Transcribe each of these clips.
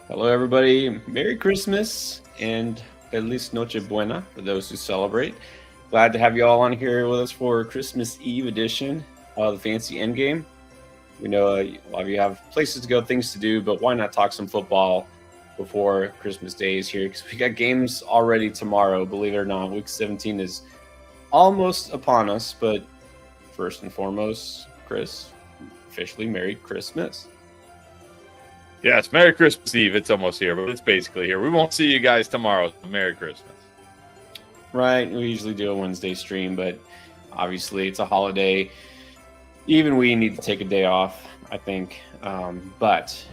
Hello, everybody. Merry Christmas and Feliz Noche Buena for those who celebrate. Glad to have you all on here with us for Christmas Eve edition of the Fantasy Endgame. We know a lot of you have places to go, things to do, but why not talk some football before Christmas Day is here? Because we got games already tomorrow. Believe it or not, Week 17 is almost upon us. But first and foremost, Chris, officially Merry Christmas. Yes, Merry Christmas Eve. It's almost here, but it's basically here. We won't see you guys tomorrow. Merry Christmas. Right. We usually do a Wednesday stream, but obviously it's a holiday. Even we need to take a day off, I think. But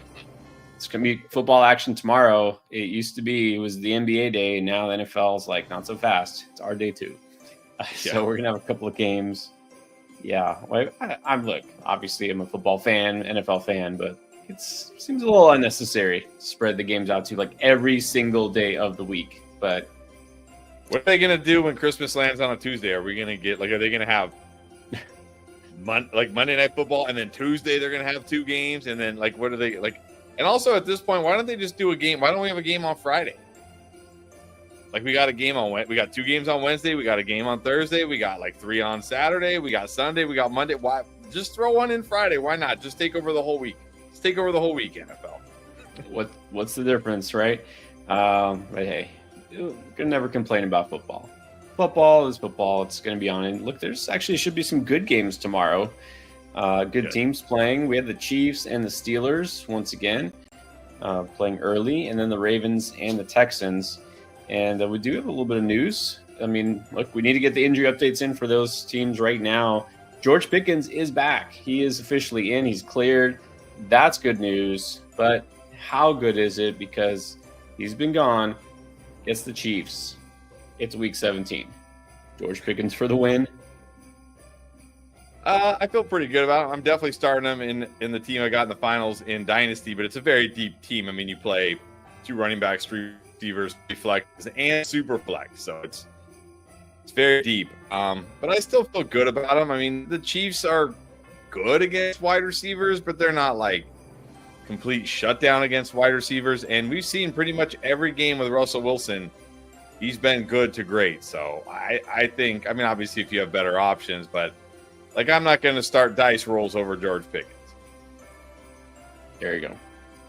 it's going to be football action tomorrow. It was the NBA day, and now the NFL's like, not so fast. It's our day too. So we're going to have a couple of games. Yeah. Well, obviously I'm a football fan, NFL fan, but it seems a little unnecessary to spread the games out to like every single day of the week. But what are they going to do when Christmas lands on a Tuesday? Are we going to get are they going to have Monday Night Football and then Tuesday they're going to have two games? And then what are they like? And also at this point, why don't they just do a game? Why don't we have a game on Friday? We got a game we got two games on Wednesday. We got a game on Thursday. We got 3 on Saturday. We got Sunday. We got Monday. Why just throw one in Friday? Why not just take over the whole week? Take over the whole week, NFL. What's the difference, right? But hey, you can never complain about football. Football is football. It's going to be on. And look, there's actually should be some good games tomorrow. Good teams playing. We have the Chiefs and the Steelers once again playing early, and then the Ravens and the Texans. And we do have a little bit of news. I mean, look, we need to get the injury updates in for those teams right now. George Pickens is back. He is officially in. He's cleared. That's good news, but how good is it? Because he's been gone. It's the Chiefs. It's Week 17. George Pickens for the win. I feel pretty good about him. I'm definitely starting him in the team I got in the finals in Dynasty, but it's a very deep team. I mean, you play 2 running backs, 3 receivers, 3 flexes, and Superflex, so it's very deep. But I still feel good about him. I mean, the Chiefs are good against wide receivers, but they're not complete shutdown against wide receivers. And we've seen pretty much every game with Russell Wilson, he's been good to great. So I think, I mean, obviously if you have better options, but I'm not going to start dice rolls over George Pickens. There you go.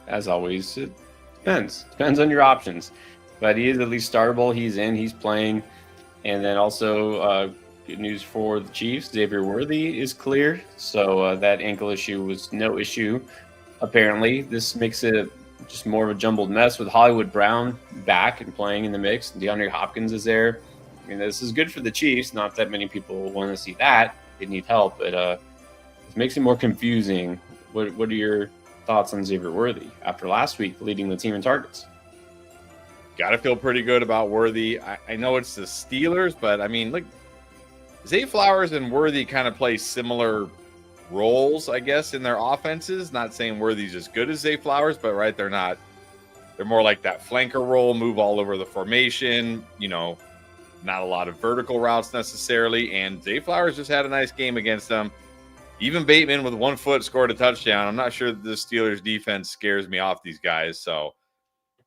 As always, it depends on your options, but he is at least startable. He's in, he's playing. And then also good news for the Chiefs. Xavier Worthy is cleared, so that ankle issue was no issue. Apparently, this makes it just more of a jumbled mess with Hollywood Brown back and playing in the mix. DeAndre Hopkins is there. I mean, this is good for the Chiefs. Not that many people want to see that. They need help, but it makes it more confusing. What are your thoughts on Xavier Worthy after last week leading the team in targets? Got to feel pretty good about Worthy. I know it's the Steelers, but I mean, Zay Flowers and Worthy kind of play similar roles, I guess, in their offenses. Not saying Worthy's as good as Zay Flowers, but right, they're not. They're more like that flanker role, move all over the formation, not a lot of vertical routes necessarily. And Zay Flowers just had a nice game against them. Even Bateman with 1 foot scored a touchdown. I'm not sure the Steelers defense scares me off these guys. So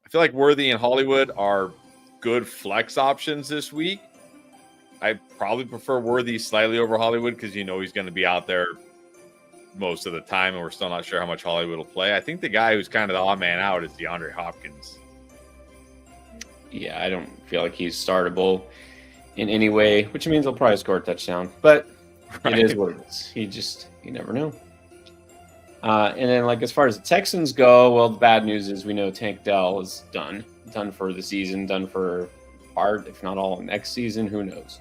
I feel like Worthy and Hollywood are good flex options this week. I probably prefer Worthy slightly over Hollywood because he's going to be out there most of the time, and we're still not sure how much Hollywood will play. I think the guy who's kind of the odd man out is DeAndre Hopkins. Yeah, I don't feel like he's startable in any way, which means he'll probably score a touchdown. But It is what it is. You never know. And then, as far as the Texans go, well, the bad news is we know Tank Dell is done for the season, done for part, if not all, next season. Who knows?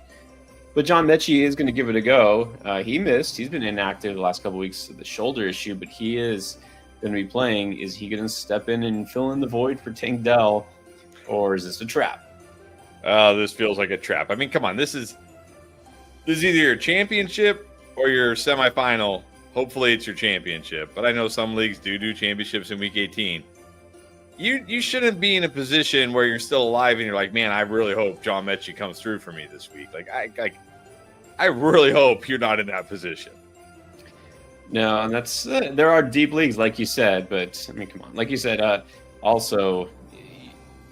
But John Mechie is going to give it a go. He missed. He's been inactive the last couple of weeks with the shoulder issue, but he is going to be playing. Is he going to step in and fill in the void for Tank Dell, or is this a trap? This feels like a trap. I mean, come on. This is either your championship or your semifinal. Hopefully it's your championship. But I know some leagues do championships in week 18. You shouldn't be in a position where you're still alive and you're like, man, I really hope John Mechie comes through for me this week. I really hope you're not in that position. No, and that's there are deep leagues, like you said, but I mean, come on, like you said, a also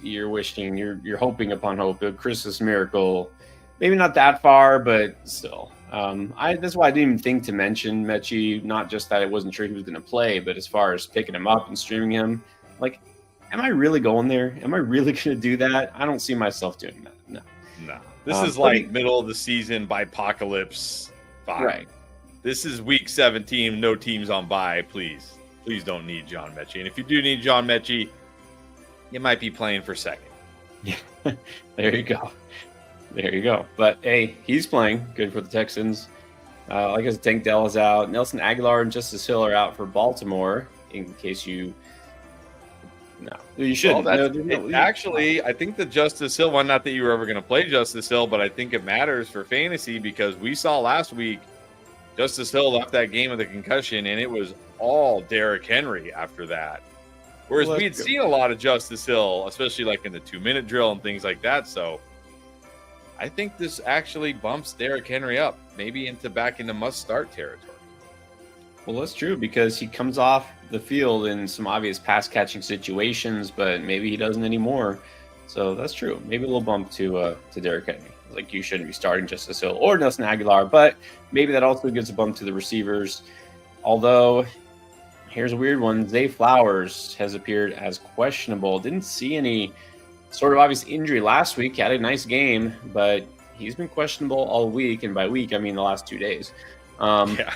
you're wishing, you're hoping upon hope, a Christmas miracle. Maybe not that far, but still. That's why I didn't even think to mention Mechie. Not just that I wasn't sure he was going to play, but as far as picking him up and streaming him, like, am I really going there? Am I really going to do that? I don't see myself doing that. No. No. This is like middle of the season by apocalypse. Right. This is week 17. No teams on bye. Please don't need John Mechie. And if you do need John Mechie, you might be playing for second. Yeah. There you go. There you go. But hey, he's playing good for the Texans. Like I said, Tank Dell is out. Nelson Aguilar and Justice Hill are out for Baltimore. In case you shouldn't. Well, actually, I think the Justice Hill one, not that you were ever going to play Justice Hill, but I think it matters for fantasy because we saw last week Justice Hill left that game with a concussion, and it was all Derrick Henry after that. Whereas we had seen a lot of Justice Hill, especially like in the 2-minute drill and things like that. So I think this actually bumps Derrick Henry up, maybe back into must-start territory. Well, that's true because he comes off the field in some obvious pass-catching situations, but maybe he doesn't anymore. So that's true. Maybe a little bump to Derrick Henry. Like, you shouldn't be starting Justice Hill or Nelson Aguilar, but maybe that also gives a bump to the receivers. Although, here's a weird one. Zay Flowers has appeared as questionable. Didn't see any sort of obvious injury last week. Had a nice game, but he's been questionable all week. And by week, I mean the last 2 days. Yeah.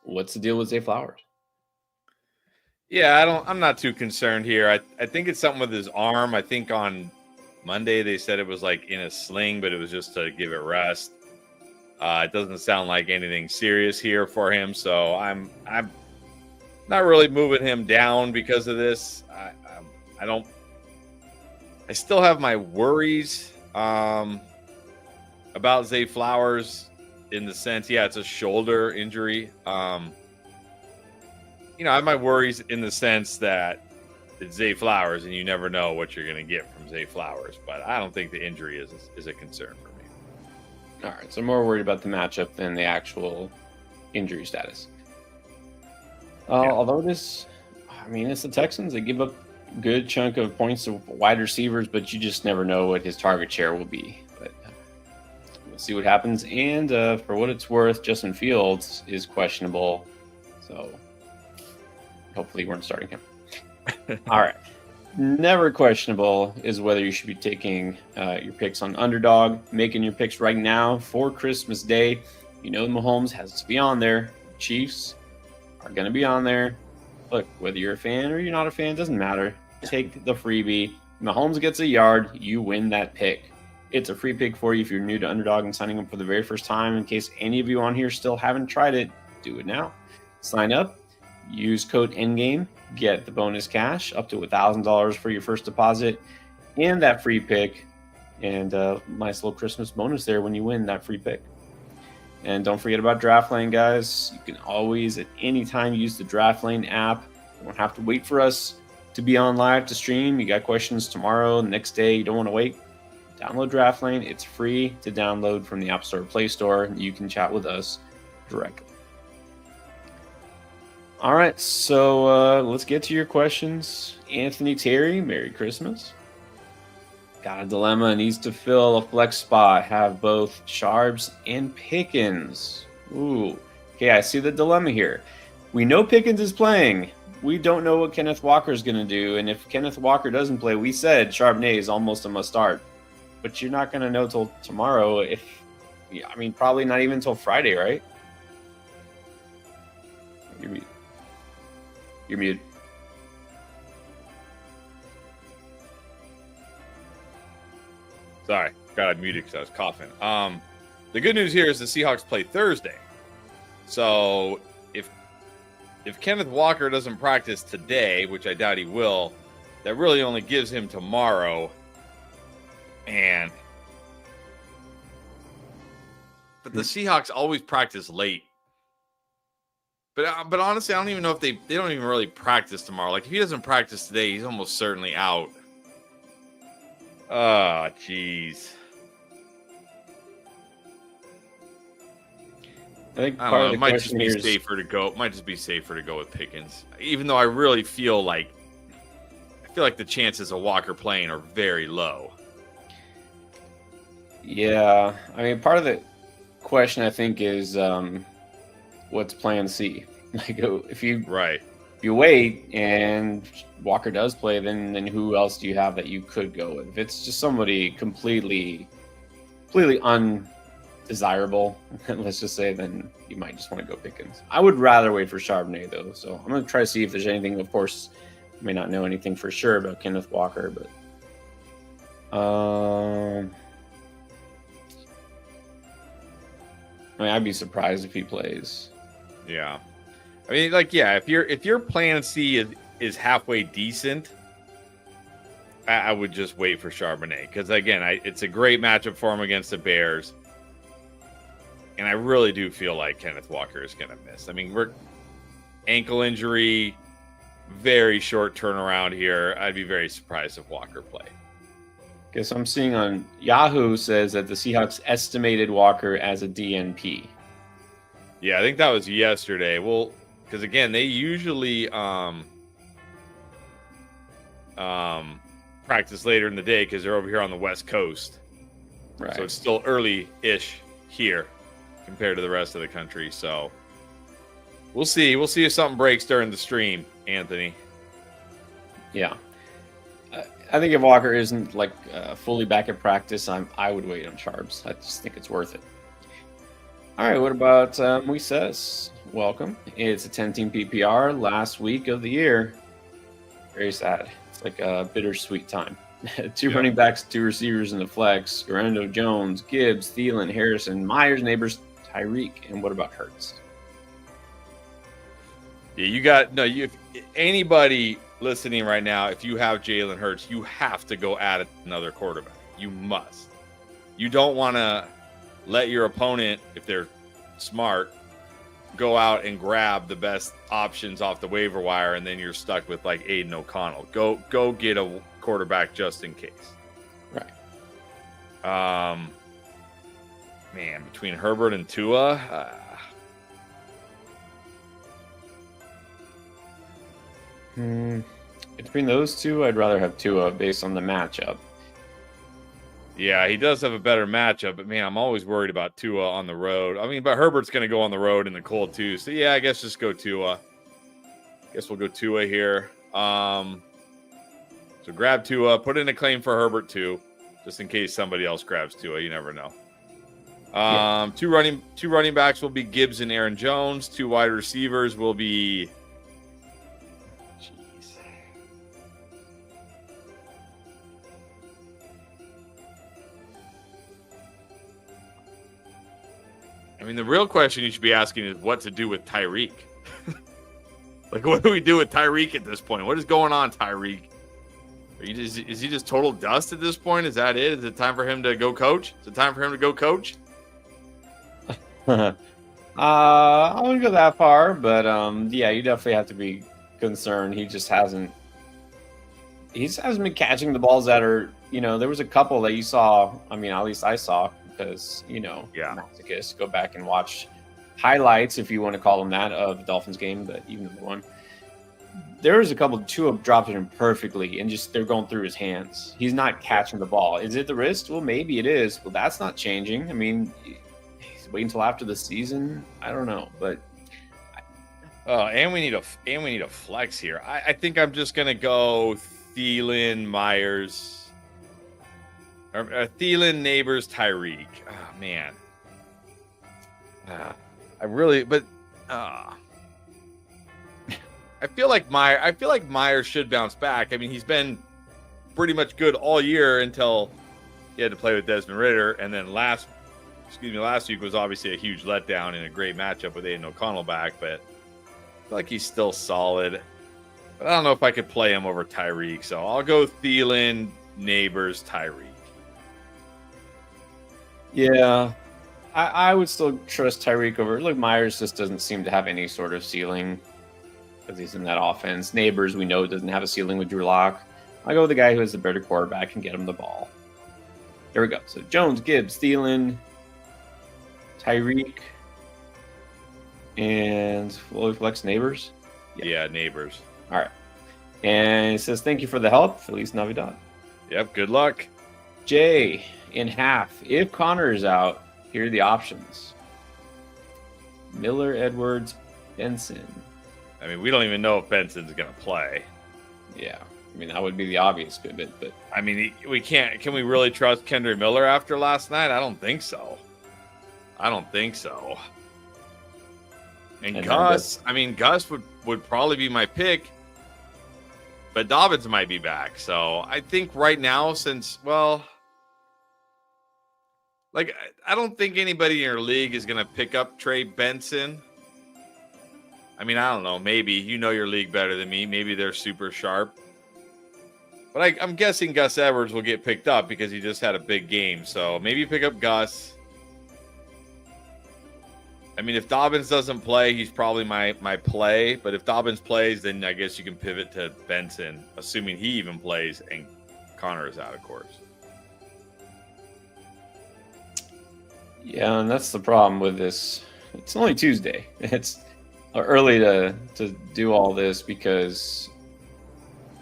What's the deal with Zay Flowers? Yeah, I'm not too concerned here. I think it's something with his arm. I think on Monday they said it was like in a sling, but it was just to give it rest. It doesn't sound like anything serious here for him, so I'm not really moving him down because of this. I still have my worries about Zay Flowers in the sense, it's a shoulder injury. I have my worries in the sense that it's Zay Flowers, and you never know what you're going to get from Zay Flowers. But I don't think the injury is a concern for me. All right, so I'm more worried about the matchup than the actual injury status. Although it's the Texans. They give up a good chunk of points to wide receivers, but you just never know what his target share will be. But we'll see what happens. And for what it's worth, Justin Fields is questionable. So hopefully you weren't starting him. All right. Never questionable is whether you should be taking your picks on underdog, making your picks right now for Christmas Day. Mahomes has to be on there. Chiefs are going to be on there. Look, whether you're a fan or you're not a fan, doesn't matter. Take the freebie. Mahomes gets a yard, you win that pick. It's a free pick for you if you're new to underdog and signing up for the very first time. In case any of you on here still haven't tried it, do it now. Sign up, use code NGAME, get the bonus cash up to $1,000 for your first deposit and that free pick, and a nice little Christmas bonus there when you win that free pick. And don't forget about DraftLane, guys. You can always at any time use the DraftLane app. You don't have to wait for us to be on live to stream. You got questions tomorrow, the next day, you don't want to wait. Download DraftLane. It's free to download from the App Store or Play Store. You can chat with us directly. All right, so let's get to your questions. Anthony Terry, Merry Christmas. Got a dilemma, needs to fill a flex spot. Have both Sharps and Pickens. Ooh, okay, I see the dilemma here. We know Pickens is playing. We don't know what Kenneth Walker is going to do. And if Kenneth Walker doesn't play, we said Charbonnet is almost a must start. But you're not going to know till tomorrow. Probably not even until Friday, right? You're muted. Sorry, got muted because I was coughing. The good news here is the Seahawks play Thursday. So if Kenneth Walker doesn't practice today, which I doubt he will, that really only gives him tomorrow. But the Seahawks always practice late. But honestly, I don't even know if they don't even really practice tomorrow. Like, if he doesn't practice today, he's almost certainly out. Oh, jeez. I think I part don't of know. the It might just question be here is, safer to go. Might just be safer to go with Pickens, even though I really feel like the chances of Walker playing are very low. yeah. I mean, part of the question I think is what's Plan C? Like, if you Right. wait and Walker does play, then who else do you have that you could go with? If it's just somebody completely undesirable, let's just say, then you might just want to go Pickens. I would rather wait for Charbonnet though, so I'm gonna try to see if there's anything. Of course, I may not know anything for sure about Kenneth Walker, but I mean, I'd be surprised if he plays. Yeah. I mean, like, yeah, if your Plan C is halfway decent, I would just wait for Charbonnet because again, it's a great matchup for him against the Bears, and I really do feel like Kenneth Walker is going to miss. I mean, we're ankle injury, very short turnaround here. I'd be very surprised if Walker played. Okay, so I'm seeing on Yahoo says that the Seahawks estimated Walker as a DNP. Yeah, I think that was yesterday. Well, because again, they usually practice later in the day because they're over here on the West Coast. Right. So it's still early-ish here compared to the rest of the country. So we'll see. We'll see if something breaks during the stream, Anthony. Yeah. I think if Walker isn't like fully back at practice, I would wait on Charbs. I just think it's worth it. All right, what about Moises? Welcome. It's a 10-team PPR last week of the year. Very sad. It's like a bittersweet time. Two running backs, two receivers in the flex. Garando, Jones, Gibbs, Thielen, Harrison, Myers, Neighbors, Tyreek. And what about Hurts? Yeah, if anybody listening right now, if you have Jalen Hurts, you have to go add another quarterback. You must. You don't want to let your opponent, if they're smart, go out and grab the best options off the waiver wire, and then you're stuck with like Aiden O'Connell. Go get a quarterback just in case. Right. Man, between Herbert and Tua, Between those two, I'd rather have Tua based on the matchup. yeah, he does have a better matchup, but man, I'm always worried about Tua on the road. I mean, but Herbert's going to go on the road in the cold too. So yeah, I guess just go Tua. Guess we'll go Tua here. So grab Tua, put in a claim for Herbert too, just in case somebody else grabs Tua. You never know. Two running backs will be Gibbs and Aaron Jones. Two wide receivers will be. I mean, the real question you should be asking is what to do with Tyreek. Like, what do we do with Tyreek at this point? What is going on, Tyreek? Is he just total dust at this point? Is that it? Is it time for him to go coach? Is it time for him to go coach? I wouldn't go that far, but yeah, you definitely have to be concerned. He hasn't been catching the balls that are, there was a couple that you saw. I mean, at least I saw. Because, masochists, go back and watch highlights, if you want to call them that, of the Dolphins game, but even the one. There was a couple, two of dropped him perfectly, and just they're going through his hands. He's not catching the ball. Is it the wrist? Well, maybe it is. Well, that's not changing. I mean, he's waiting until after the season. I don't know, but. And we need a flex here. I think I'm just gonna go Thielen, Myers. Thielen, Neighbors, Tyreek. Oh, man. I feel like Myers should bounce back. I mean, he's been pretty much good all year until he had to play with Desmond Ridder, and then last week was obviously a huge letdown in a great matchup with Aiden O'Connell back, but I feel like he's still solid. But I don't know if I could play him over Tyreek, so I'll go Thielen, Neighbors, Tyreek. Yeah, I would still trust Tyreek over. Look, Myers just doesn't seem to have any sort of ceiling because he's in that offense. Neighbors, we know, doesn't have a ceiling with Drew Lock. I go with the guy who has the better quarterback and get him the ball. There we go. So Jones, Gibbs, Thielen, Tyreek. And fully flex neighbors. Yeah, neighbors. All right. And it says, thank you for the help. Feliz Navidad. Yep, good luck. Jay, in half. If Connor is out, here are the options. Miller, Edwards, Benson. I mean, we don't even know if Benson's going to play. Yeah. I mean, that would be the obvious pivot, but I mean, we can't. Can we really trust Kendrick Miller after last night? I don't think so. And Gus, I mean, Gus would probably be my pick, but Dobbins might be back. So I think right now, since, well, like, I don't think anybody in your league is going to pick up Trey Benson. I mean, I don't know. Maybe you know your league better than me. Maybe they're super sharp. But I'm guessing Gus Edwards will get picked up because he just had a big game. So maybe pick up Gus. I mean, if Dobbins doesn't play, he's probably my play. But if Dobbins plays, then I guess you can pivot to Benson, assuming he even plays and Connor is out, of course. yeah, and that's the problem with this. It's only Tuesday. It's early to do all this because,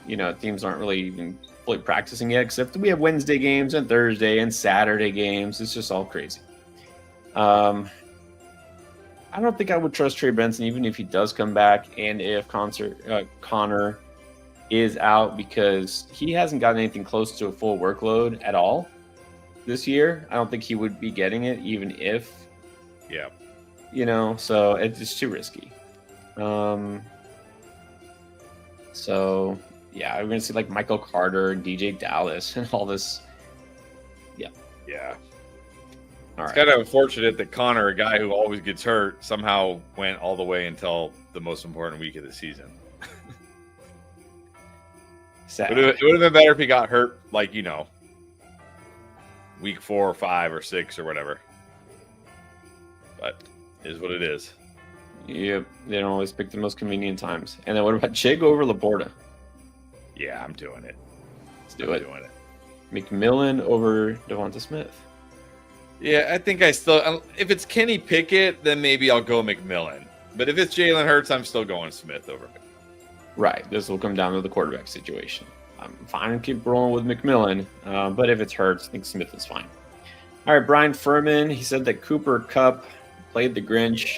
you know, teams aren't really even fully practicing yet, except we have Wednesday games and Thursday and Saturday games. It's just all crazy. I don't think I would trust Trey Benson even if he does come back and if Connor is out, because he hasn't gotten anything close to a full workload at all this year. I don't think he would be getting it even if, Yeah. you know, so it's just too risky. So yeah, we're gonna see like Michael Carter, DJ Dallas, and all this. Yeah. All It's right. kind of unfortunate that Connor, a guy who always gets hurt, somehow went all the way until the most important week of the season. Sad. It would have been better if he got hurt, like, you know, week 4 or 5 or 6 or whatever. But it is what it is. Yep, they don't always pick the most convenient times. And then what about Chig over Laporta? Yeah, I'm doing it. Let's do it. Doing it. McMillan over Devonta Smith. Yeah, I think I still. If it's Kenny Pickett, then maybe I'll go McMillan. But if it's Jalen Hurts, I'm still going Smith over McMillan. Right. This will come down to the quarterback situation. I'm fine to keep rolling with McMillan, but if it's Hurts, I think Smith is fine. All right, Brian Furman. He said that Cooper Kupp played the Grinch.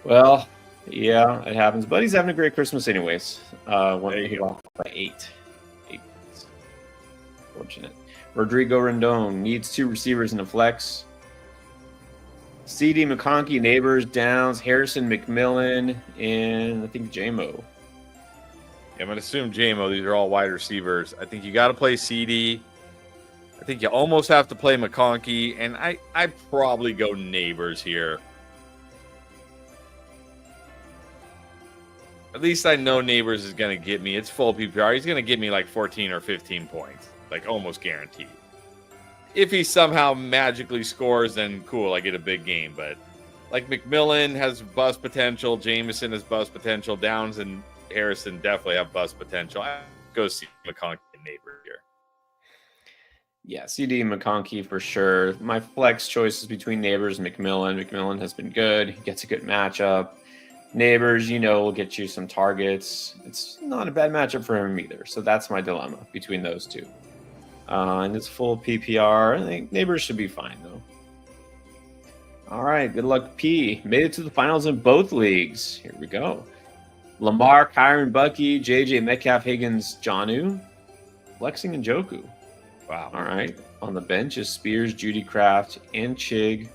Well, yeah, it happens. But he's having a great Christmas anyways. When he lost by 8 points. Fortunate. Rodrigo Rendon needs 2 receivers in a flex. CD, McConkey, Neighbors, Downs, Harrison, McMillan, and I think JMO. I'm going to assume JMO. These are all wide receivers. I think you got to play CD. I think you almost have to play McConkey. And I probably go Neighbors here. At least I know Neighbors is going to get me. It's full PPR. He's going to get me like 14 or 15 points. Like almost guaranteed. If he somehow magically scores, then cool, I get a big game. But like McMillan has bust potential, Jameson has bust potential, Downs and Harrison definitely have bust potential. I go see McConkey and Neighbor here. Yeah, CD and McConkey for sure. My flex choice is between Neighbors and McMillan. McMillan has been good. He gets a good matchup. Neighbors, you know, will get you some targets. It's not a bad matchup for him either. So that's my dilemma between those two. And it's full PPR. I think Neighbors should be fine, though. All right, good luck, P. Made it to the finals in both leagues. Here we go. Lamar, Kyron, Bucky, JJ, Metcalf, Higgins, Jonnu, Flexing, and Joku. Wow. All right. On the bench is Spears, Judy Kraft, and Chig. You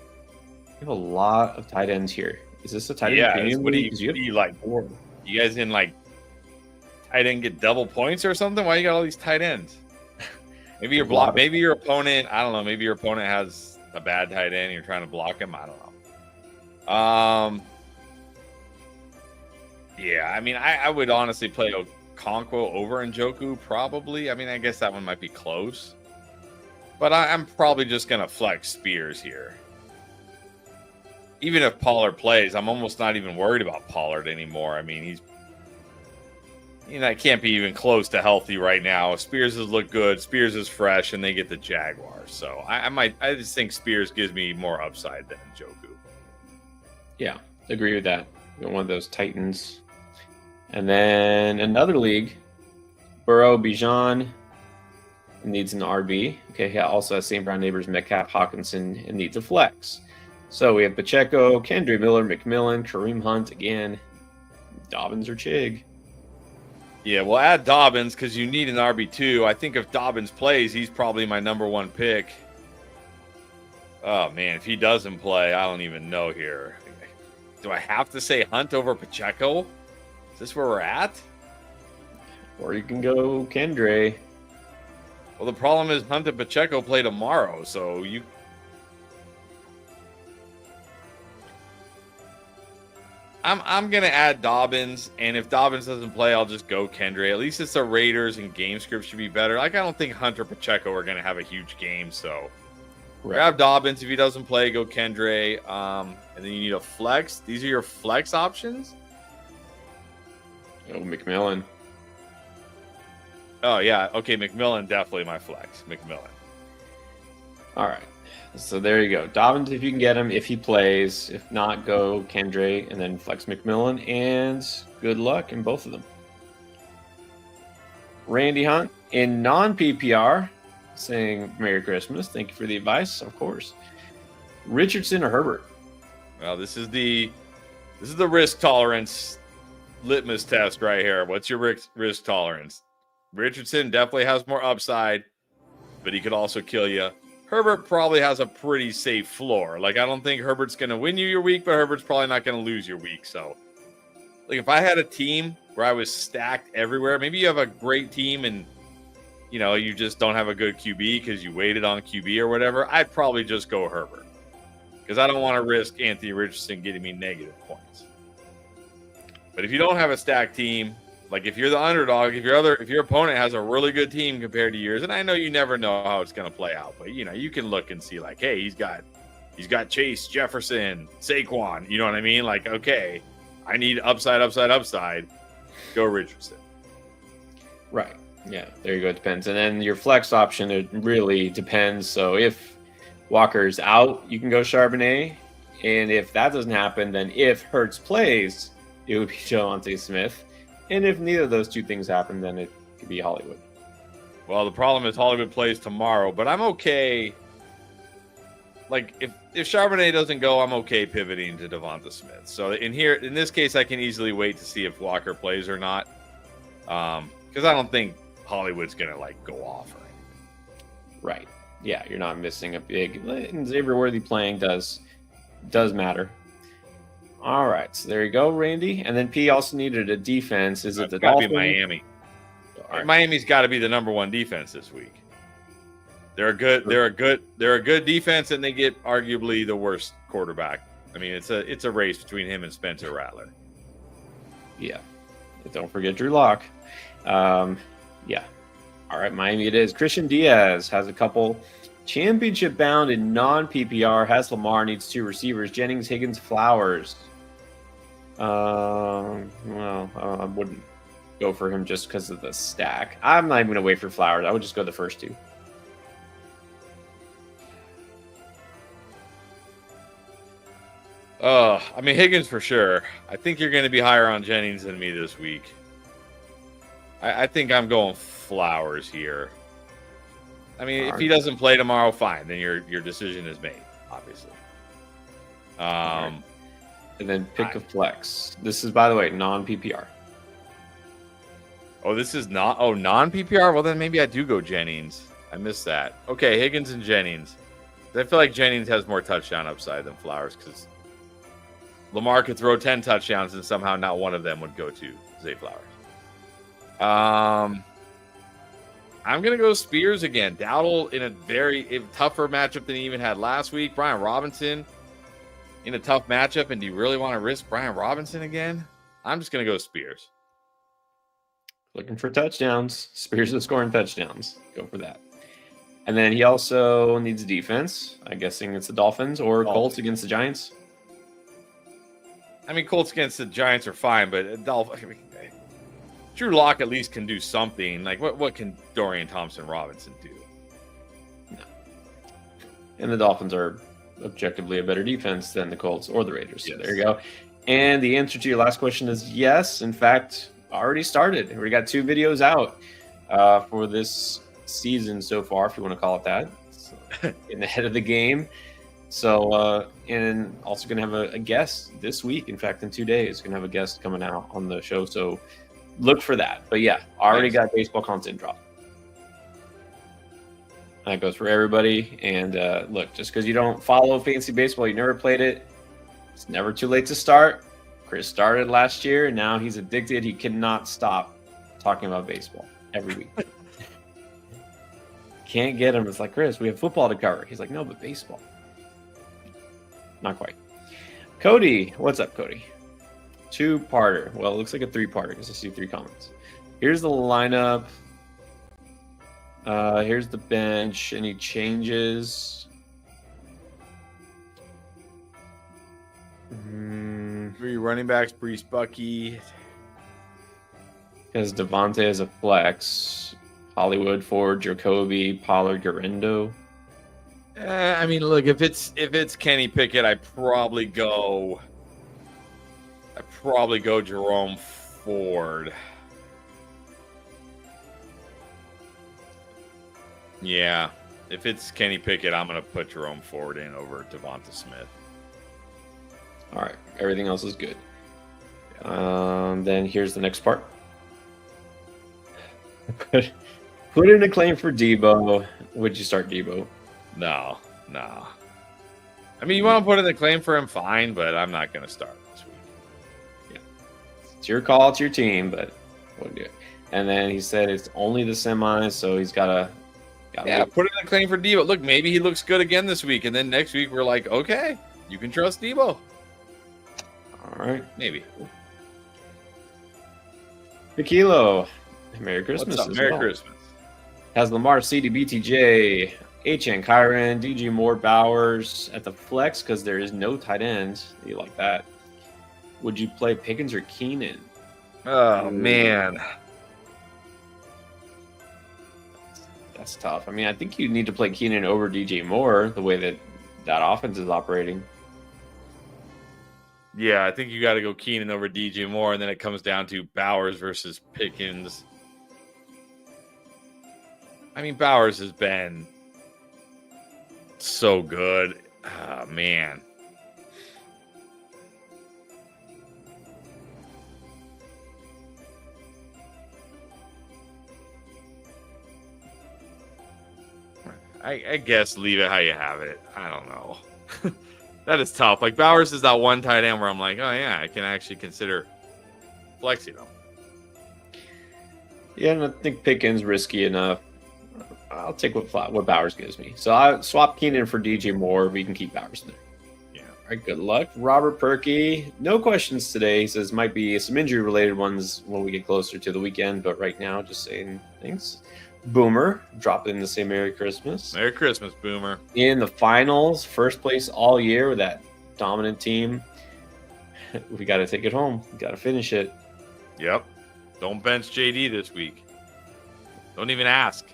have a lot of tight ends here. Is this a tight end premium? What do league? 'Cause you have you like? 4. You guys in like tight end get double points or something? Why you got all these tight ends? Maybe your block. Maybe your opponent. I don't know. Maybe your opponent has a bad tight end. And you're trying to block him. I don't know. Yeah. I mean, I would honestly play Okonkwo over Njoku probably. I mean, I guess that one might be close. But I'm probably just gonna flex Spears here. Even if Pollard plays, I'm almost not even worried about Pollard anymore. I mean, he's. I can't be even close to healthy right now. Spears has looked good. Spears is fresh, and they get the Jaguars. So I just think Spears gives me more upside than Njoku. Yeah, agree with that. One of those Titans. And then another league, Burrow, Bijan needs an RB. Okay, he also has St. Brown neighbors, Metcalf, Hawkinson, and needs a flex. So we have Pacheco, Kendrick Miller, McMillan, Kareem Hunt again, Dobbins or Chig. Yeah, well, add Dobbins because you need an RB2. I think if Dobbins plays, he's probably my number one pick. Oh, man, if he doesn't play, I don't even know here. Do I have to say Hunt over Pacheco? Is this where we're at? Or you can go Kendre. Well, the problem is Hunt and Pacheco play tomorrow, so you... I'm going to add Dobbins, and if Dobbins doesn't play, I'll just go Kendre. At least it's the Raiders, and game script should be better. Like, I don't think Hunter Pacheco are going to have a huge game, so grab Dobbins. If he doesn't play, go Kendre. And then you need a flex. These are your flex options? Oh, McMillan. Oh, yeah. Okay, McMillan, definitely my flex. McMillan. All right. So there you go. Dobbins, if you can get him, if he plays. If not, go Kendre and then flex McMillan. And good luck in both of them. Randy Hunt in non-PPR saying Merry Christmas. Thank you for the advice, of course. Richardson or Herbert? Well, this is the risk tolerance litmus test right here. What's your risk tolerance? Richardson definitely has more upside, but he could also kill you. Herbert probably has a pretty safe floor. Like, I don't think Herbert's going to win you your week, but Herbert's probably not going to lose your week. So, like, if I had a team where I was stacked everywhere, maybe you have a great team and, you know, you just don't have a good QB because you waited on QB or whatever, I'd probably just go Herbert because I don't want to risk Anthony Richardson getting me negative points. But if you don't have a stacked team, like if you're the underdog, if your opponent has a really good team compared to yours, and I know you never know how it's going to play out, but you know you can look and see like, hey, he's got Chase, Jefferson, Saquon. You know what I mean? Like, okay, I need upside. Go Richardson. Right. Yeah. There you go. It depends, and then your flex option, it really depends. So if Walker's out, you can go Charbonnet, and if that doesn't happen, then if Hurts plays, it would be Devontae Smith. And if neither of those two things happen, then it could be Hollywood. Well, the problem is Hollywood plays tomorrow, but I'm okay. Like, if Charbonnet doesn't go, I'm okay pivoting to Devonta Smith. So in this case, I can easily wait to see if Walker plays or not. Because I don't think Hollywood's going to, like, go off or anything. Right. Yeah, you're not missing a big... And Xavier Worthy playing does matter. All right, so there you go, Randy. And then P also needed a defense. Is it the Dolphins? Miami. Right. Miami's got to be the number one defense this week. They're a good defense, and they get arguably the worst quarterback. I mean, it's a race between him and Spencer Rattler. Yeah. Don't forget Drew Lock. Yeah. All right, Miami it is. Christian Diaz has a couple championship bound in non-PPR. Has Lamar, needs two receivers. Jennings, Higgins, Flowers. I wouldn't go for him just because of the stack. I'm not even going to wait for Flowers. I would just go the first two. I mean, Higgins for sure. I think you're going to be higher on Jennings than me this week. I think I'm going Flowers here. I mean, if he doesn't play tomorrow, fine. Then your decision is made, obviously. And then pick a flex. This is, by the way, non-PPR. Oh, this is not. Oh, non-PPR? Well, then maybe I do go Jennings. I missed that. Okay, Higgins and Jennings. I feel like Jennings has more touchdown upside than Flowers because Lamar could throw 10 touchdowns and somehow not one of them would go to Zay Flowers. I'm going to go Spears again. Dowdle in a tougher matchup than he even had last week. Brian Robinson in a tough matchup. And do you really want to risk Brian Robinson again? I'm just going to go Spears. Looking for touchdowns. Spears is scoring touchdowns. Go for that. And then he also needs defense. I'm guessing it's the Dolphins or Colts against the Giants. I mean, Colts against the Giants are fine, but Drew Lock at least can do something. Like, what can Dorian Thompson-Robinson do? No. And the Dolphins are objectively a better defense than the Colts or the Raiders. So Yes. there you go. And the answer to your last question is yes. In fact, already started. We got 2 videos out for this season so far, if you want to call it that. So, getting ahead of the game. So, and also going to have a guest this week. In fact, in 2 days, going to have a guest coming out on the show. So look for that. But yeah, already got baseball content dropped. That goes for everybody. And look, just because you don't follow fantasy baseball, you never played it, it's never too late to start. Chris started last year, and now he's addicted. He cannot stop talking about baseball every week. Can't get him. It's like, Chris, we have football to cover. He's like, no, but baseball. Not quite. Cody, what's up, Cody? 2-parter. Well, it looks like a 3-parter because I see 3 comments. Here's the lineup. Here's the bench. Any changes? 3 running backs, Brees, Bucky. Because Devontae is a flex. Hollywood, Ford, Jacoby, Pollard, Garendo. I mean, look, if it's Kenny Pickett, I'd probably go Jerome Ford. Yeah, if it's Kenny Pickett, I'm gonna put Jerome Ford in over Devonta Smith. All right, everything else is good. Then here's the next part. Put in a claim for Debo. Would you start Debo? No. I mean, you want to put in a claim for him, fine, but I'm not going to start this week. Yeah, it's your call, it's your team, but wouldn't do it. And then he said it's only the semis, so he's got to. Put in a claim for Debo. Look, maybe he looks good again this week, and then next week we're like, okay, you can trust Debo. All right, maybe. Tequilo, Merry Christmas. What's up? Merry Christmas. Has Lamar, CD, BTJ, HN, Kyron, DG Moore, Bowers at the flex because there is no tight end. You like that? Would you play Pickens or Keenan? Oh, man. That's tough. I mean, I think you need to play Keenan over DJ Moore the way that offense is operating. Yeah, I think you got to go Keenan over DJ Moore, and then it comes down to Bowers versus Pickens. I mean, Bowers has been so good. Oh, man. I guess leave it how you have it. I don't know. That is tough. Like, Bowers is that one tight end where I'm like, oh, yeah, I can actually consider flexing him. Yeah, and I think Pickens risky enough. I'll take what Bowers gives me. So I swap Keenan for DJ Moore. We can keep Bowers in there. Yeah. All right, good luck. Robert Perky, no questions today. He says might be some injury-related ones when we get closer to the weekend, but right now just saying thanks. Boomer, drop in to say Merry Christmas. Merry Christmas, Boomer. In the finals, first place all year with that dominant team. We got to take it home. We got to finish it. Yep. Don't bench JD this week. Don't even ask.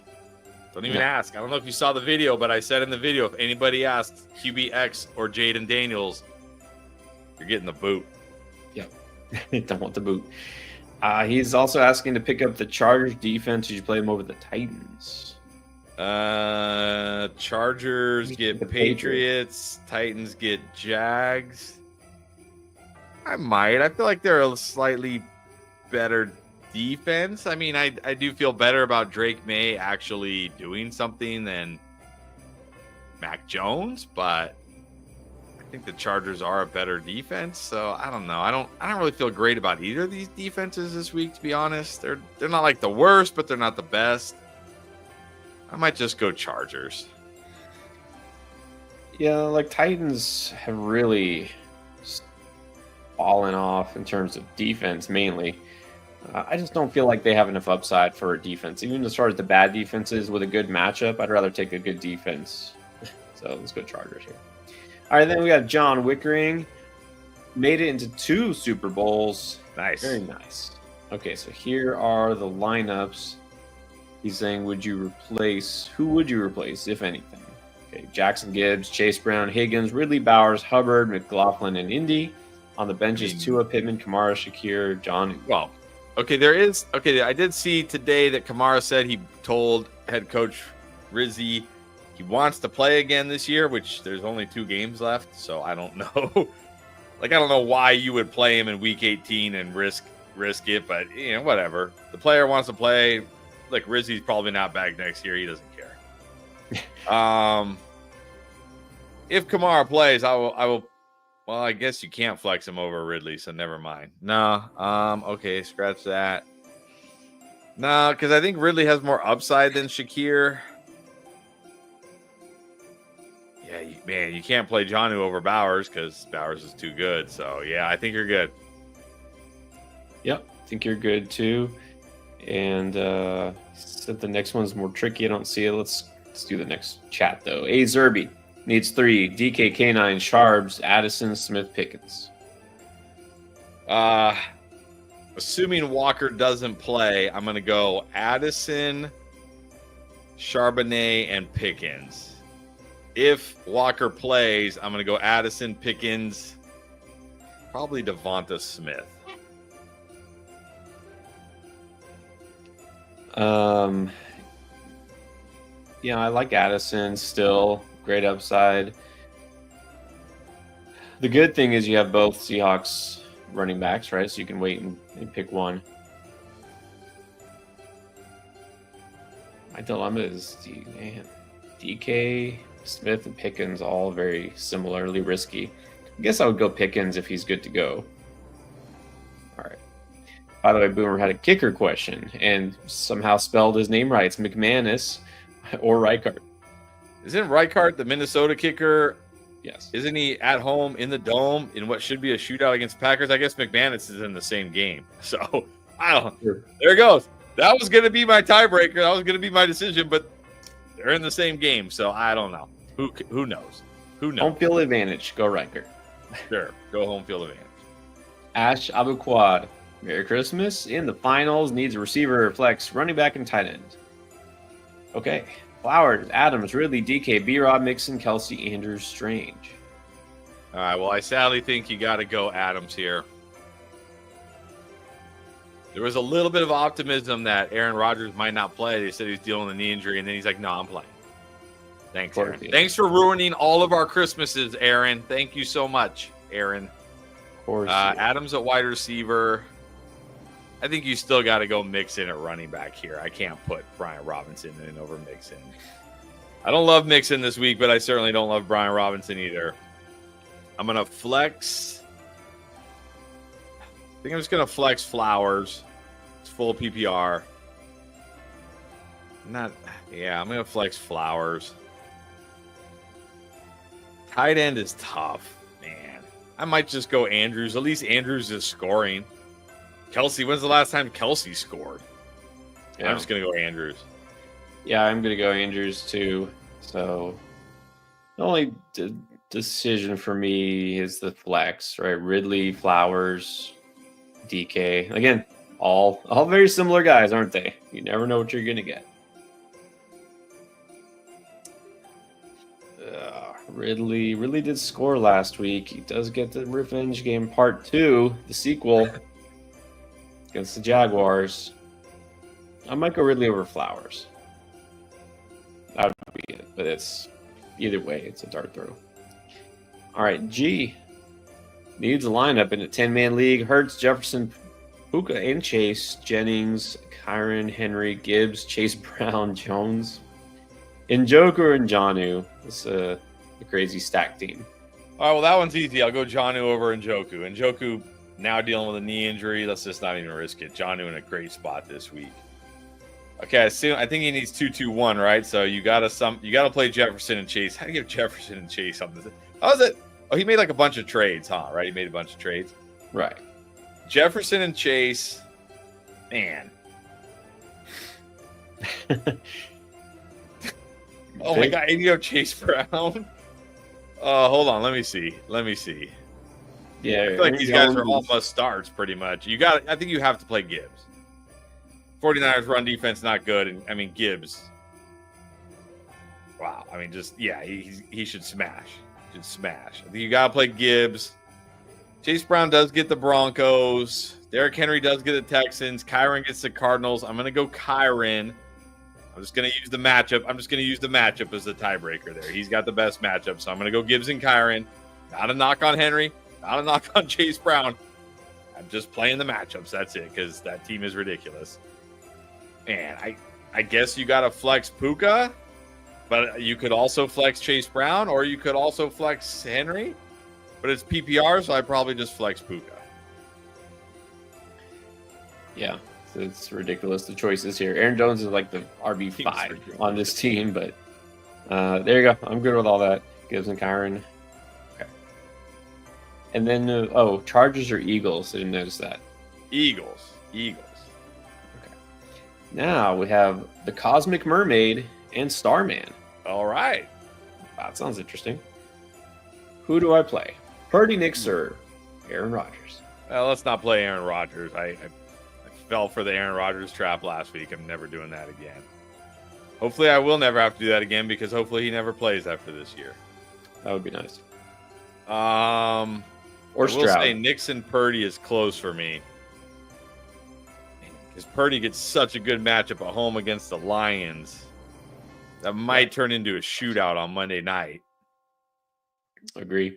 Don't even ask. I don't know if you saw the video, but I said in the video, if anybody asks QBX or Jaden Daniels, you're getting the boot. Yep. Don't want the boot. He's also asking to pick up the Chargers defense. Did you play them over the Titans? Chargers get Patriots. Titans get Jags. I might. I feel like they're a slightly better defense. I mean, I do feel better about Drake May actually doing something than Mac Jones, but I think the Chargers are a better defense. So I don't know. I don't really feel great about either of these defenses this week, to be honest. They're not like the worst, but they're not the best. I might just go Chargers. Yeah, like Titans have really fallen off in terms of defense mainly. I just don't feel like they have enough upside for a defense. Even as far as the bad defenses with a good matchup, I'd rather take a good defense. So let's go Chargers here. All right, then we got John Wickering. Made it into 2 Super Bowls. Nice. Very nice. Okay, so here are the lineups. He's saying, who would you replace, if anything? Okay, Jackson Gibbs, Chase Brown, Higgins, Ridley, Bowers, Hubbard, McLaughlin, and Indy. On the bench is Tua, Pittman, Kamara, Shakir, John. Well, okay, I did see today that Kamara said he told head coach Rizzi he wants to play again this year, which there's only 2 games left, so I don't know. I don't know why you would play him in week 18 and risk it, but whatever. The player wants to play. Like, Rizzi's probably not back next year. He doesn't care. If Kamara plays, I will. Well, I guess you can't flex him over Ridley, so never mind. No. Okay, scratch that. No, because I think Ridley has more upside than Shakir. Yeah, you can't play Jonnu over Bowers because Bowers is too good. So, yeah, I think you're good. Yep, I think you're good too. And said the next one's more tricky. I don't see it. Let's do the next chat, though. A. Zerby needs 3. DK, K9, Sharbs, Addison, Smith, Pickens. Assuming Walker doesn't play, I'm going to go Addison, Charbonnet, and Pickens. If Walker plays, I'm going to go Addison, Pickens, probably Devonta Smith. Yeah, I like Addison still. Great upside. The good thing is you have both Seahawks running backs, right? So you can wait and pick one. My dilemma is DK, Smith, and Pickens all very similarly risky. I guess I would go Pickens if he's good to go. All right. By the way, Boomer had a kicker question and somehow spelled his name right. It's McManus or Reichard. Isn't Reichard the Minnesota kicker? Yes. Isn't he at home in the Dome in what should be a shootout against Packers? I guess McManus is in the same game. So, I don't know. Sure. There it goes. That was going to be my tiebreaker. That was going to be my decision, but they're in the same game. So, I don't know. Who knows? Who knows? Home field advantage. Go Reichard. Sure. Go home field advantage. Ash Abuquad. Merry Christmas. In the finals, needs a receiver, flex, running back, and tight end. Okay. Flowers, Adams, Ridley, DK, B-Rob, Mixon, Kelsey, Andrews, Strange. All right. Well, I sadly think you got to go Adams here. There was a little bit of optimism that Aaron Rodgers might not play. They said he was dealing with a knee injury, and then he's like, no, I'm playing. Thanks, Aaron. Thanks for ruining all of our Christmases, Aaron. Thank you so much, Aaron. Of course. Adams at wide receiver. I think you still got to go Mixon at running back here. I can't put Brian Robinson in over Mixon. I don't love Mixon this week, but I certainly don't love Brian Robinson either. I'm going to flex. I think I'm just going to flex Flowers. It's full PPR. I'm going to flex Flowers. Tight end is tough, man. I might just go Andrews. At least Andrews is scoring. Kelsey, when's the last time Kelsey scored? Yeah. I'm just going to go Andrews. Yeah, I'm going to go Andrews too. So the only decision for me is the flex, right? Ridley, Flowers, DK. Again, all very similar guys, aren't they? You never know what you're going to get. Ridley did score last week. He does get the revenge game part 2, the sequel. Against the Jaguars. I might go Ridley over Flowers. That would be it. But it's either way, it's a dart throw. All right, G needs a lineup in a 10-man league. Hurts, Jefferson, Puka, and Chase, Jennings, Kyron, Henry, Gibbs, Chase Brown, Jones, Njoku, and Jonnu. It's a crazy stack team. All right, well, that one's easy. I'll go Jonnu over Njoku. Njoku now dealing with a knee injury. Let's just not even risk it. Jonnu in a great spot this week. Okay, I think he needs 2-2-1, right? So you gotta play Jefferson and Chase. How do you give Jefferson and Chase something? How is it? Oh, he made like a bunch of trades, huh? Right? He made a bunch of trades. Right. Jefferson and Chase. Man. Oh my God! And you have Chase Brown. Hold on. Let me see. Yeah, I feel like these guys are all must starts pretty much. I think you have to play Gibbs. 49ers run defense not good, and I mean Gibbs. Wow. I mean, just he should smash. Should smash. I think you gotta play Gibbs. Chase Brown does get the Broncos. Derrick Henry does get the Texans. Kyron gets the Cardinals. I'm gonna go Kyron. I'm just gonna use the matchup. I'm just gonna use the matchup as the tiebreaker there. He's got the best matchup, so I'm gonna go Gibbs and Kyron. Not a knock on Henry. Not a knock on Chase Brown. I'm just playing the matchups. That's it, because that team is ridiculous. And I guess you got to flex Puka, but you could also flex Chase Brown, or you could also flex Henry. But it's PPR, so I probably just flex Puka. Yeah, it's ridiculous, the choices here. Aaron Jones is like the RB5 on this team, but there you go. I'm good with all that. Gibbs and Kyron. Okay. And then, Chargers or Eagles? I didn't notice that. Eagles. Okay. Now we have the Cosmic Mermaid and Starman. All right. That sounds interesting. Who do I play? Purdy, Nix, or Aaron Rodgers? Well, let's not play Aaron Rodgers. I fell for the Aaron Rodgers trap last week. I'm never doing that again. Hopefully, I will never have to do that again, because hopefully he never plays after this year. That would be nice. Or Stroud. I will say Nix and Purdy is close for me, because Purdy gets such a good matchup at home against the Lions. That might turn into a shootout on Monday night. Agree.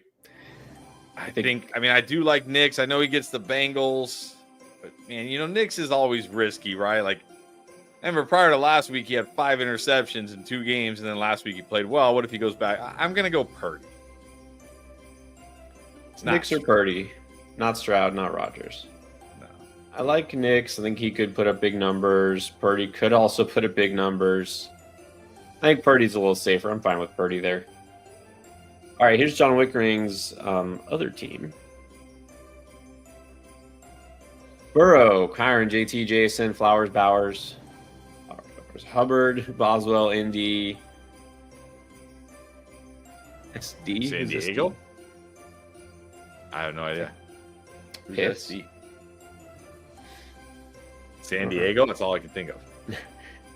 I do like Nix. I know he gets the Bengals, but man, Nix is always risky, right? Like, I remember prior to last week, he had 5 interceptions in 2 games, and then last week he played well. What if he goes back? I'm going to go Purdy. Nix or Purdy, not Stroud, not Rodgers. No. I like Nix. I think he could put up big numbers. Purdy could also put up big numbers. I think Purdy's a little safer. I'm fine with Purdy there. All right, here's John Wickering's other team. Burrow, Kyron, JT, Jason, Flowers, Bowers, Hubbard, Boswell, Indy, SD. San Diego? I have no idea. Pitts. San Diego? That's all I can think of.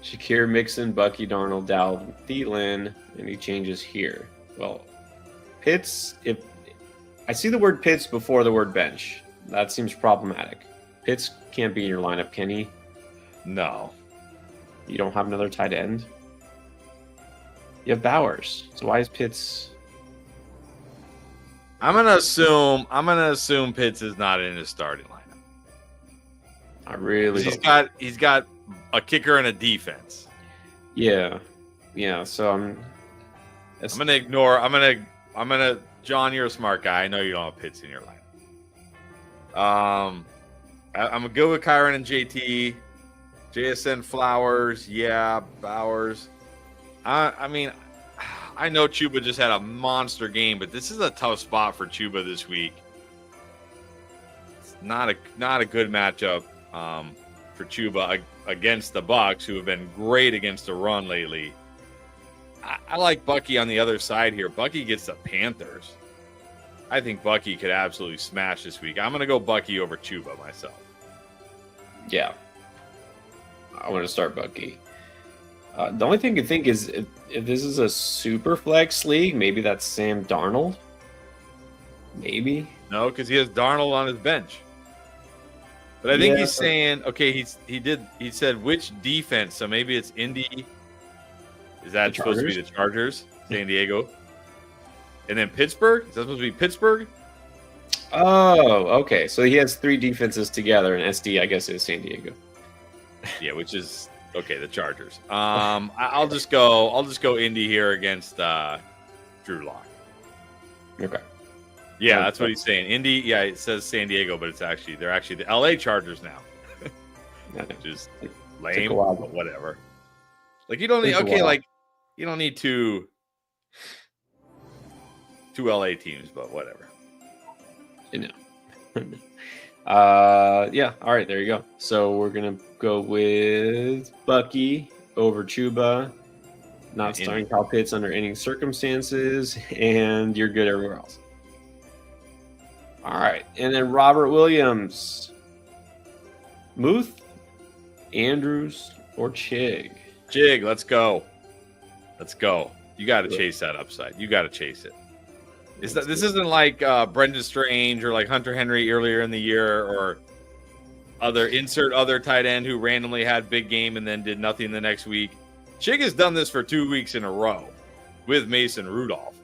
Shakir, Mixon, Bucky, Darnold, Dalvin, Thielen, and he changes here. Well, Pitts, if I see the word Pitts before the word bench, that seems problematic. Pitts can't be in your lineup, can he? No. You don't have another tight end? You have Bowers. So why is Pitts? I'm gonna assume Pitts is not in his starting lineup. I really He's got a kicker and a defense. Yeah. So I'm gonna John, you're a smart guy. I know you don't have Pitts in your lineup. I'm gonna go with Kyron and JT, JSN, Flowers, Bowers. I know Chuba just had a monster game, but this is a tough spot for Chuba this week. It's not a good matchup for Chuba against the Bucs, who have been great against the run lately. I like Bucky on the other side here. Bucky gets the Panthers. I think Bucky could absolutely smash this week. I'm going to go Bucky over Chuba myself. Yeah. I want to start Bucky. The only thing I think is if this is a super flex league, maybe that's Sam Darnold. Maybe. No, because he has Darnold on his bench. But I think he's saying, okay, he said which defense, so maybe it's Indy. Is that supposed to be the Chargers, San Diego? And then Pittsburgh? Is that supposed to be Pittsburgh? Oh, okay. So he has 3 defenses together, and SD, I guess, is San Diego. Yeah, which is okay, the Chargers. I'll just go Indy here against Drew Lock. Okay. Yeah, that's what he's saying. Indy, yeah, it says San Diego, but they're actually the LA Chargers now. Which is lame, but whatever. Like you don't need two LA teams, but whatever. Yeah. All right, there you go. So we're gonna go with Bucky over Chuba, not starting Kyle Pitts under any circumstances, and you're good everywhere else. All right, and then Robert Williams, Muth, Andrews, or Chig. Chig, let's go. You got to chase that upside. You got to chase it. This isn't like Brendan Strange or like Hunter Henry earlier in the year or other tight end who randomly had big game and then did nothing the next week. Chig has done this for 2 weeks in a row with Mason Rudolph,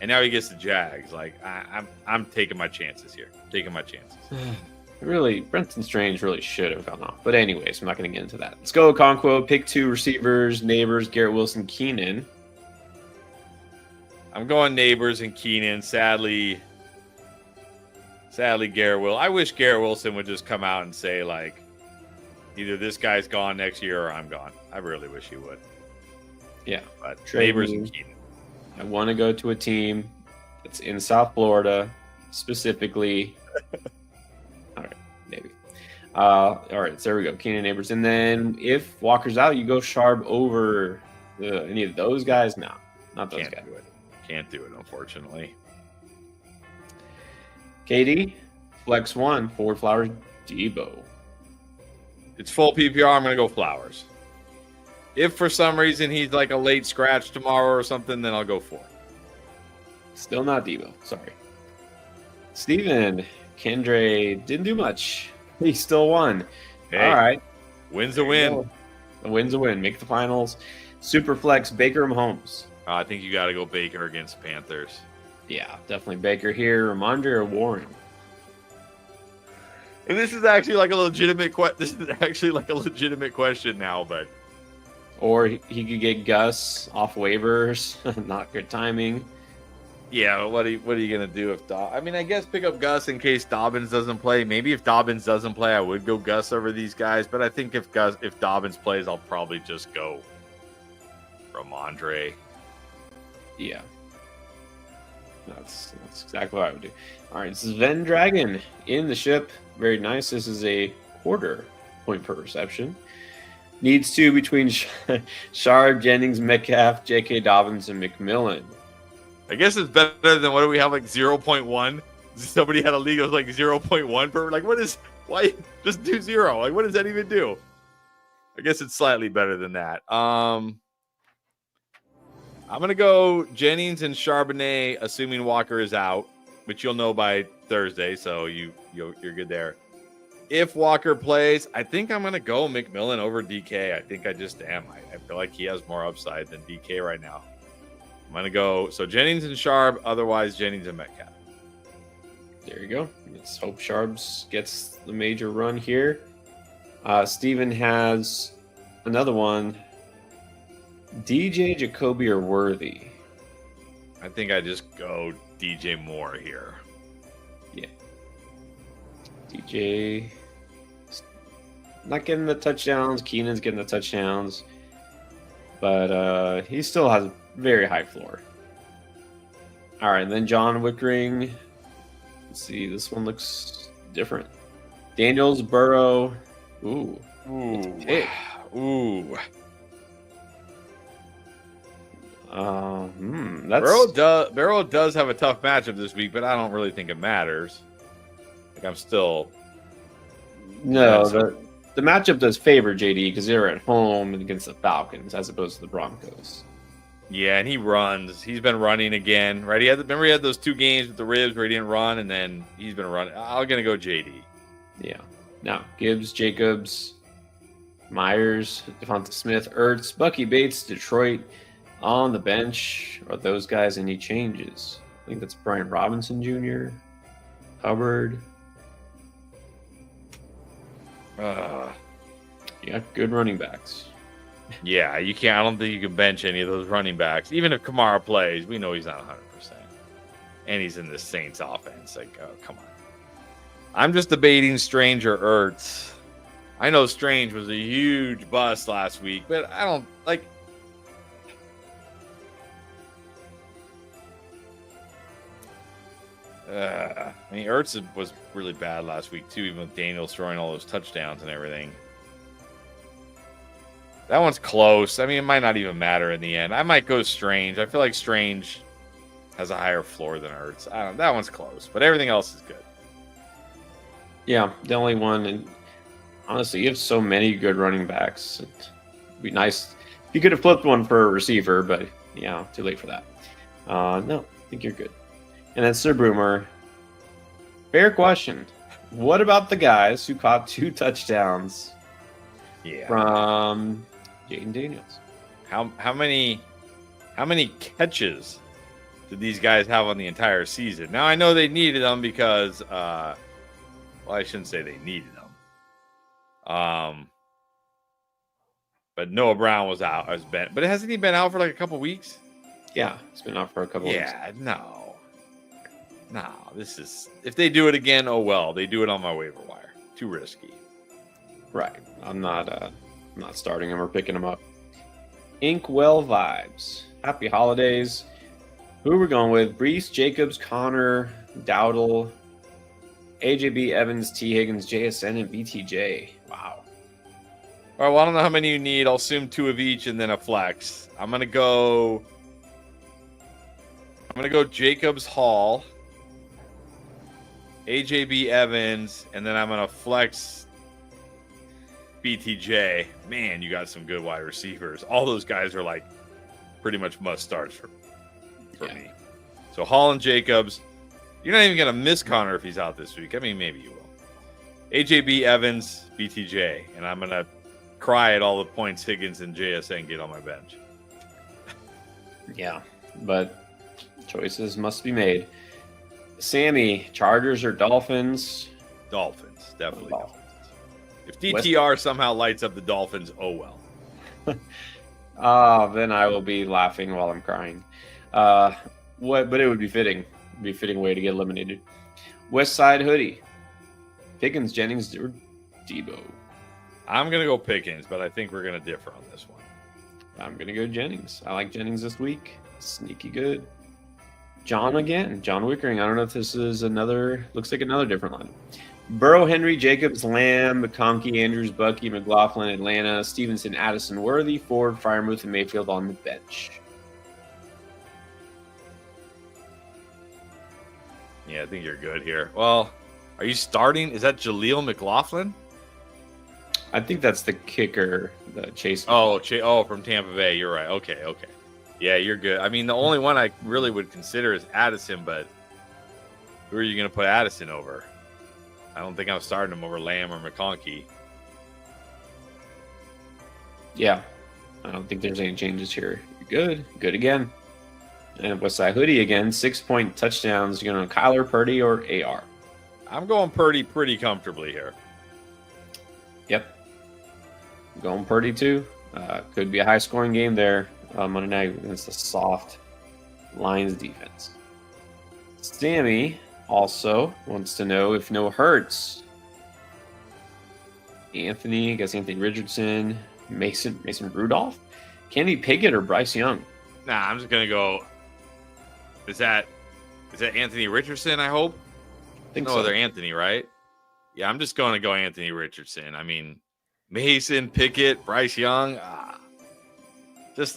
and now he gets the Jags. Like I'm taking my chances here. Taking my chances. Really, Brenton Strange really should have gone off. But anyways, I'm not going to get into that. Let's go Okonkwo. Pick 2 receivers, Neighbors, Garrett Wilson, Keenan. I'm going Neighbors and Keenan. Sadly, Garrett Will. I wish Garrett Wilson would just come out and say, like, either this guy's gone next year or I'm gone. I really wish he would. Yeah. But Neighbors and Keenan. I want to go to a team that's in South Florida, specifically. All right, maybe. All right, so there we go. Keenan, Neighbors. And then if Walker's out, you go Sharp over any of those guys? No, not those guys. Can't do it, unfortunately. KD, Flex 1, Ford Flowers, Debo. It's full PPR. I'm going to go Flowers. If for some reason he's like a late scratch tomorrow or something, then I'll go 4. Still not Debo. Sorry. Steven, Kendre didn't do much. He still won. Hey, all right. Win's a win. A win's a win. Make the finals. Superflex, Baker and Mahomes. I think you got to go Baker against Panthers. Yeah, definitely Baker here. Ramondre or Warren? And this is actually like a legitimate question now, but or he could get Gus off waivers. Not good timing. Yeah, what are you gonna do if I mean, I guess pick up Gus in case Dobbins doesn't play. Maybe if Dobbins doesn't play, I would go Gus over these guys. But I think if Dobbins plays, I'll probably just go Ramondre. Yeah. That's exactly what I would do. All right, this is Venn Dragon in the ship. Very nice. This is a quarter point per reception. Needs 2 between Sharp, Jennings, Metcalf, J.K. Dobbins, and McMillan. I guess it's better than what do we have, like 0.1? Somebody had a league of like 0.1 per. Like, why just do 0? Like, what does that even do? I guess it's slightly better than that. I'm going to go Jennings and Charbonnet, assuming Walker is out, which you'll know by Thursday, so you're good there. If Walker plays, I think I'm going to go McMillan over DK. I think I just am. I feel like he has more upside than DK right now. I'm going to go, so Jennings and Sharp, otherwise Jennings and Metcalf. There you go. Let's hope Sharps gets the major run here. Steven has another one. DJ, Jacoby, or Worthy? I think I just go DJ Moore here. Yeah. DJ not getting the touchdowns. Keenan's getting the touchdowns. But he still has a very high floor. All right, and then John Wickering. Let's see. This one looks different. Daniels, Burrow. Ooh. Ooh. That's Burrow does have a tough matchup this week, but I don't really think it matters. Like I'm still the matchup does favor JD because they're at home and against the Falcons as opposed to the Broncos. Yeah, and he runs. He's been running again, right? He had those 2 games with the ribs where he didn't run, and then he's been running. I'm gonna go JD. Yeah. Now Gibbs, Jacobs, Myers, Devonta Smith, Ertz, Bucky Bates, Detroit. On the bench, are those guys any changes? I think that's Brian Robinson Jr., Hubbard. Yeah, good running backs. Yeah, you can't. I don't think you can bench any of those running backs. Even if Kamara plays, we know he's not 100%. And he's in the Saints offense. Like, oh, come on. I'm just debating Strange or Ertz. I know Strange was a huge bust last week, but I don't like. I mean, Ertz was really bad last week too, even with Daniels throwing all those touchdowns and everything. That one's close. I mean, it might not even matter in the end. I might go Strange. I feel like Strange has a higher floor than Ertz. That one's close, but everything else is good. Yeah, the only one, and honestly, you have so many good running backs. It'd be nice if you could have flipped one for a receiver, but Yeah, too late for that. No, I think you're good. And then Sir Broomer, fair question. What about the guys who caught 2 touchdowns from Jaden Daniels? How many catches did these guys have on the entire season? Now I know they needed them because well, I shouldn't say they needed them. But Noah Brown was out. But hasn't he been out for like a couple weeks? Yeah, he's been out for a couple weeks. Yeah, no. This is, if they do it again, oh well. They do it on my waiver wire. Too risky. Right. I'm not starting him or picking him up. Inkwell vibes. Happy holidays. Who are we going with? Brees, Jacobs, Connor, Dowdle, AJB, Evans, T. Higgins, JSN, and BTJ. Wow. All right, well, I don't know how many you need. I'll assume 2 of each and then a flex. I'm gonna go Jacobs, Hall, AJB, Evans, and then I'm gonna flex BTJ. Man, you got some good wide receivers. All those guys are like pretty much must starts for me. So Hall and Jacobs. You're not even gonna miss Connor if he's out this week. I mean, maybe you will. AJB, Evans, BTJ, and I'm gonna cry at all the points Higgins and JSN get on my bench. Yeah, but choices must be made. Sammy, Chargers or Dolphins? Dolphins, definitely Dolphins. If DTR somehow lights up the Dolphins, oh well. Then I will be laughing while I'm crying. But it would be fitting. It'd be a fitting way to get eliminated. West Side Hoodie. Pickens, Jennings, or Debo? I'm going to go Pickens, but I think we're going to differ on this one. I'm going to go Jennings. I like Jennings this week. Sneaky good. John again. John Wickering. I don't know if this is looks like another different line. Burrow, Henry, Jacobs, Lamb, McConkey, Andrews, Bucky, McLaughlin, Atlanta, Stevenson, Addison, Worthy, Ford, Freiermuth, and Mayfield on the bench. Yeah, I think you're good here. Well, are you starting? Is that Jaleel McLaughlin? I think that's the kicker, the Chase. From Tampa Bay. You're right. Okay. Yeah, you're good. I mean, the only one I really would consider is Addison, but who are you going to put Addison over? I don't think I'm starting him over Lamb or McConkey. Yeah, I don't think there's any changes here. You're good again. And Westside Hoodie again, 6-point touchdowns. You're going to Kyler, Purdy, or AR? I'm going Purdy pretty comfortably here. Yep. Going Purdy too. Could be a high-scoring game there. Monday night against a soft Lions defense. Sammy also wants to know if no Hurts. Anthony Richardson, Mason Rudolph, Kenny Pickett, or Bryce Young? Nah, I'm just gonna go. Is that Anthony Richardson? I hope. I think no so. Other Anthony, right? Yeah, I'm just going to go Anthony Richardson. I mean, Mason Pickett, Bryce Young.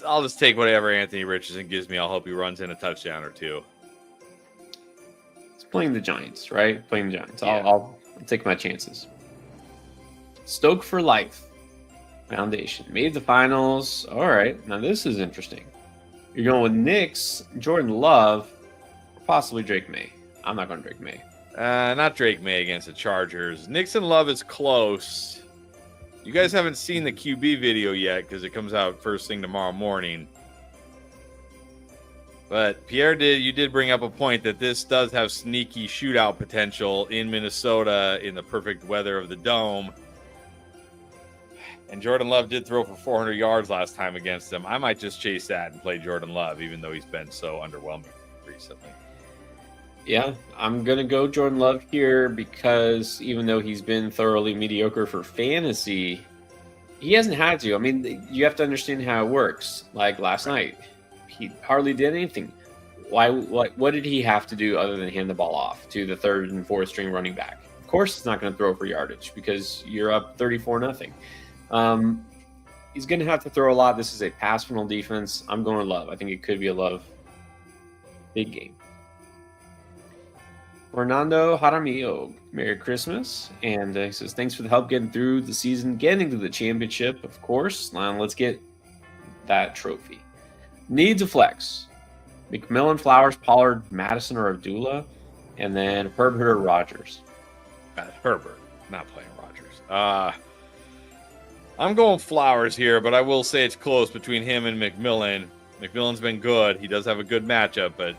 I'll just take whatever Anthony Richardson gives me. I'll hope he runs in a touchdown or 2. He's playing the Giants, right? Playing the Giants. Yeah. I'll take my chances. Stoke for Life Foundation made the finals. All right, now this is interesting. You're going with Knicks, Jordan Love, or possibly Drake May. I'm not going Drake May. Not Drake May against the Chargers. Knicks and Love is close. You guys haven't seen the QB video yet because it comes out first thing tomorrow morning. But Pierre you did bring up a point that this does have sneaky shootout potential in Minnesota in the perfect weather of the dome. And Jordan Love did throw for 400 yards last time against them. I might just chase that and play Jordan Love, even though he's been so underwhelming recently. Yeah, I'm going to go Jordan Love here because even though he's been thoroughly mediocre for fantasy, he hasn't had to. I mean, you have to understand how it works. Like last night, he hardly did anything. What did he have to do other than hand the ball off to the third and fourth string running back? Of course, he's not going to throw for yardage because you're up 34-0. He's going to have to throw a lot. This is a pass-funnel defense. I'm going to Love. I think it could be a Love big game. Fernando Jaramillo, Merry Christmas. And he says, thanks for the help getting through the season, getting to the championship, of course. Now let's get that trophy. Needs a flex. McMillan, Flowers, Pollard, Madison, or Abdullah, and then Herbert or Rogers. Herbert, not playing Rogers. I'm going Flowers here, but I will say it's close between him and McMillan. McMillan's been good. He does have a good matchup, but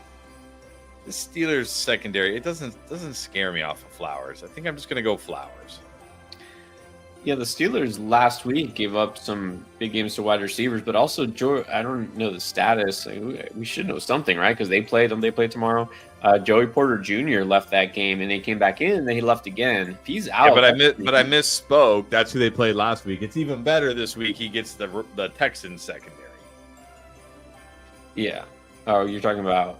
the Steelers secondary, it doesn't scare me off of Flowers. I think I'm just going to go Flowers. Yeah, the Steelers last week gave up some big games to wide receivers, but also I don't know the status. We should know something, right? Because they play tomorrow. Joey Porter Jr. left that game, and they came back in, and then he left again. If he's out. Yeah, but I misspoke. That's who they played last week. It's even better this week. He gets the Texans secondary. Yeah. Oh, you're talking about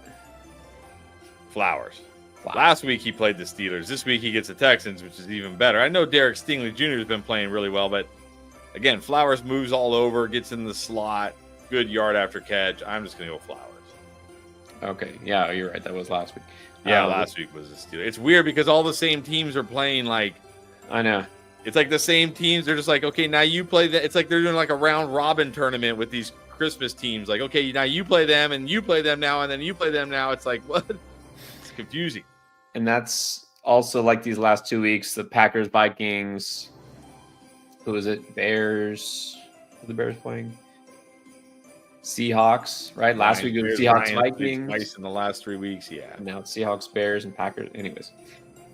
Flowers. Last week he played the Steelers. This week he gets the Texans, which is even better. I know Derek Stingley Jr. has been playing really well, but again, Flowers moves all over, gets in the slot, good yard after catch. I'm just going to go Flowers. Okay. Yeah, you're right. That was last week. Yeah, last week was the Steelers. It's weird because all the same teams are playing like. I know. It's like the same teams. They're just like, okay, now you play that. It's like they're doing like a round robin tournament with these Christmas teams. Like, okay, now you play them and you play them now and then you play them now. It's like, what? It's confusing. And that's also like these last 2 weeks, the Packers, Vikings. Who is it? Bears. Who are the Bears playing? Seahawks, right? Last week it was Seahawks, Vikings. Twice in the last 3 weeks, yeah. Now it's Seahawks, Bears, and Packers. Anyways.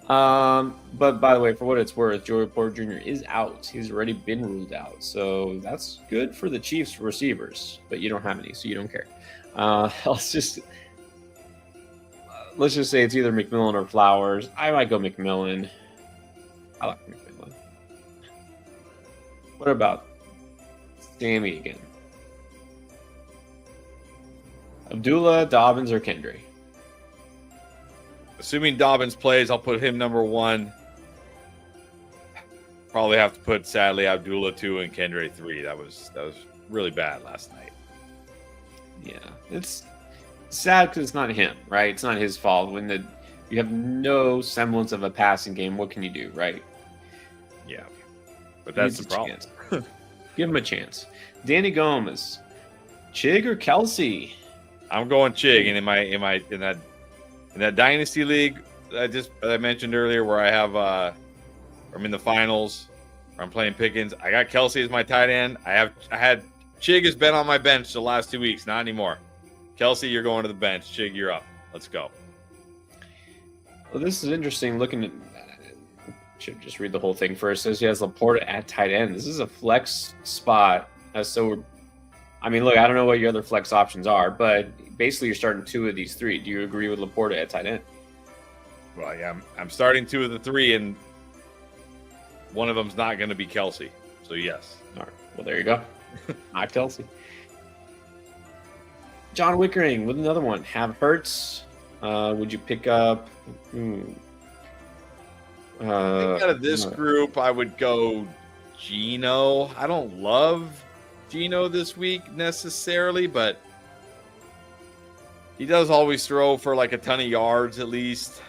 But by the way, for what it's worth, Joey Porter Jr. is out. He's already been ruled out. So that's good for the Chiefs receivers, but you don't have any, so you don't care. Let's just say it's either McMillan or Flowers. I might go McMillan. I like McMillan. What about Sammy again? Abdullah, Dobbins, or Kendry? Assuming Dobbins plays, I'll put him number 1. Probably have to put, sadly, Abdullah 2 and Kendry 3. That was really bad last night. Yeah, it's sad because it's not him, right? It's not his fault. When you have no semblance of a passing game, what can you do, right? Yeah, but that's the problem. Give him a chance. Danny Gomez, Chig or Kelsey? I'm going Chig, and in that dynasty league that I mentioned earlier, where I have I'm in the finals, where I'm playing Pickens. I got Kelsey as my tight end. I had Chig has been on my bench the last 2 weeks, not anymore. Kelsey, you're going to the bench. Chig, you're up. Let's go. Well, this is interesting. Looking at, should just read the whole thing first. It says he has Laporta at tight end. This is a flex spot. So, I mean, look, I don't know what your other flex options are, but basically you're starting 2 of these 3. Do you agree with Laporta at tight end? Well, yeah, I'm starting 2 of the 3, and one of them's not going to be Kelsey. So, yes. All right. Well, there you go. Not Kelsey. John Wickering with another one. Have Hurts. Would you pick up? I think out of this group, I would go Geno. I don't love Geno this week necessarily, but he does always throw for like a ton of yards at least.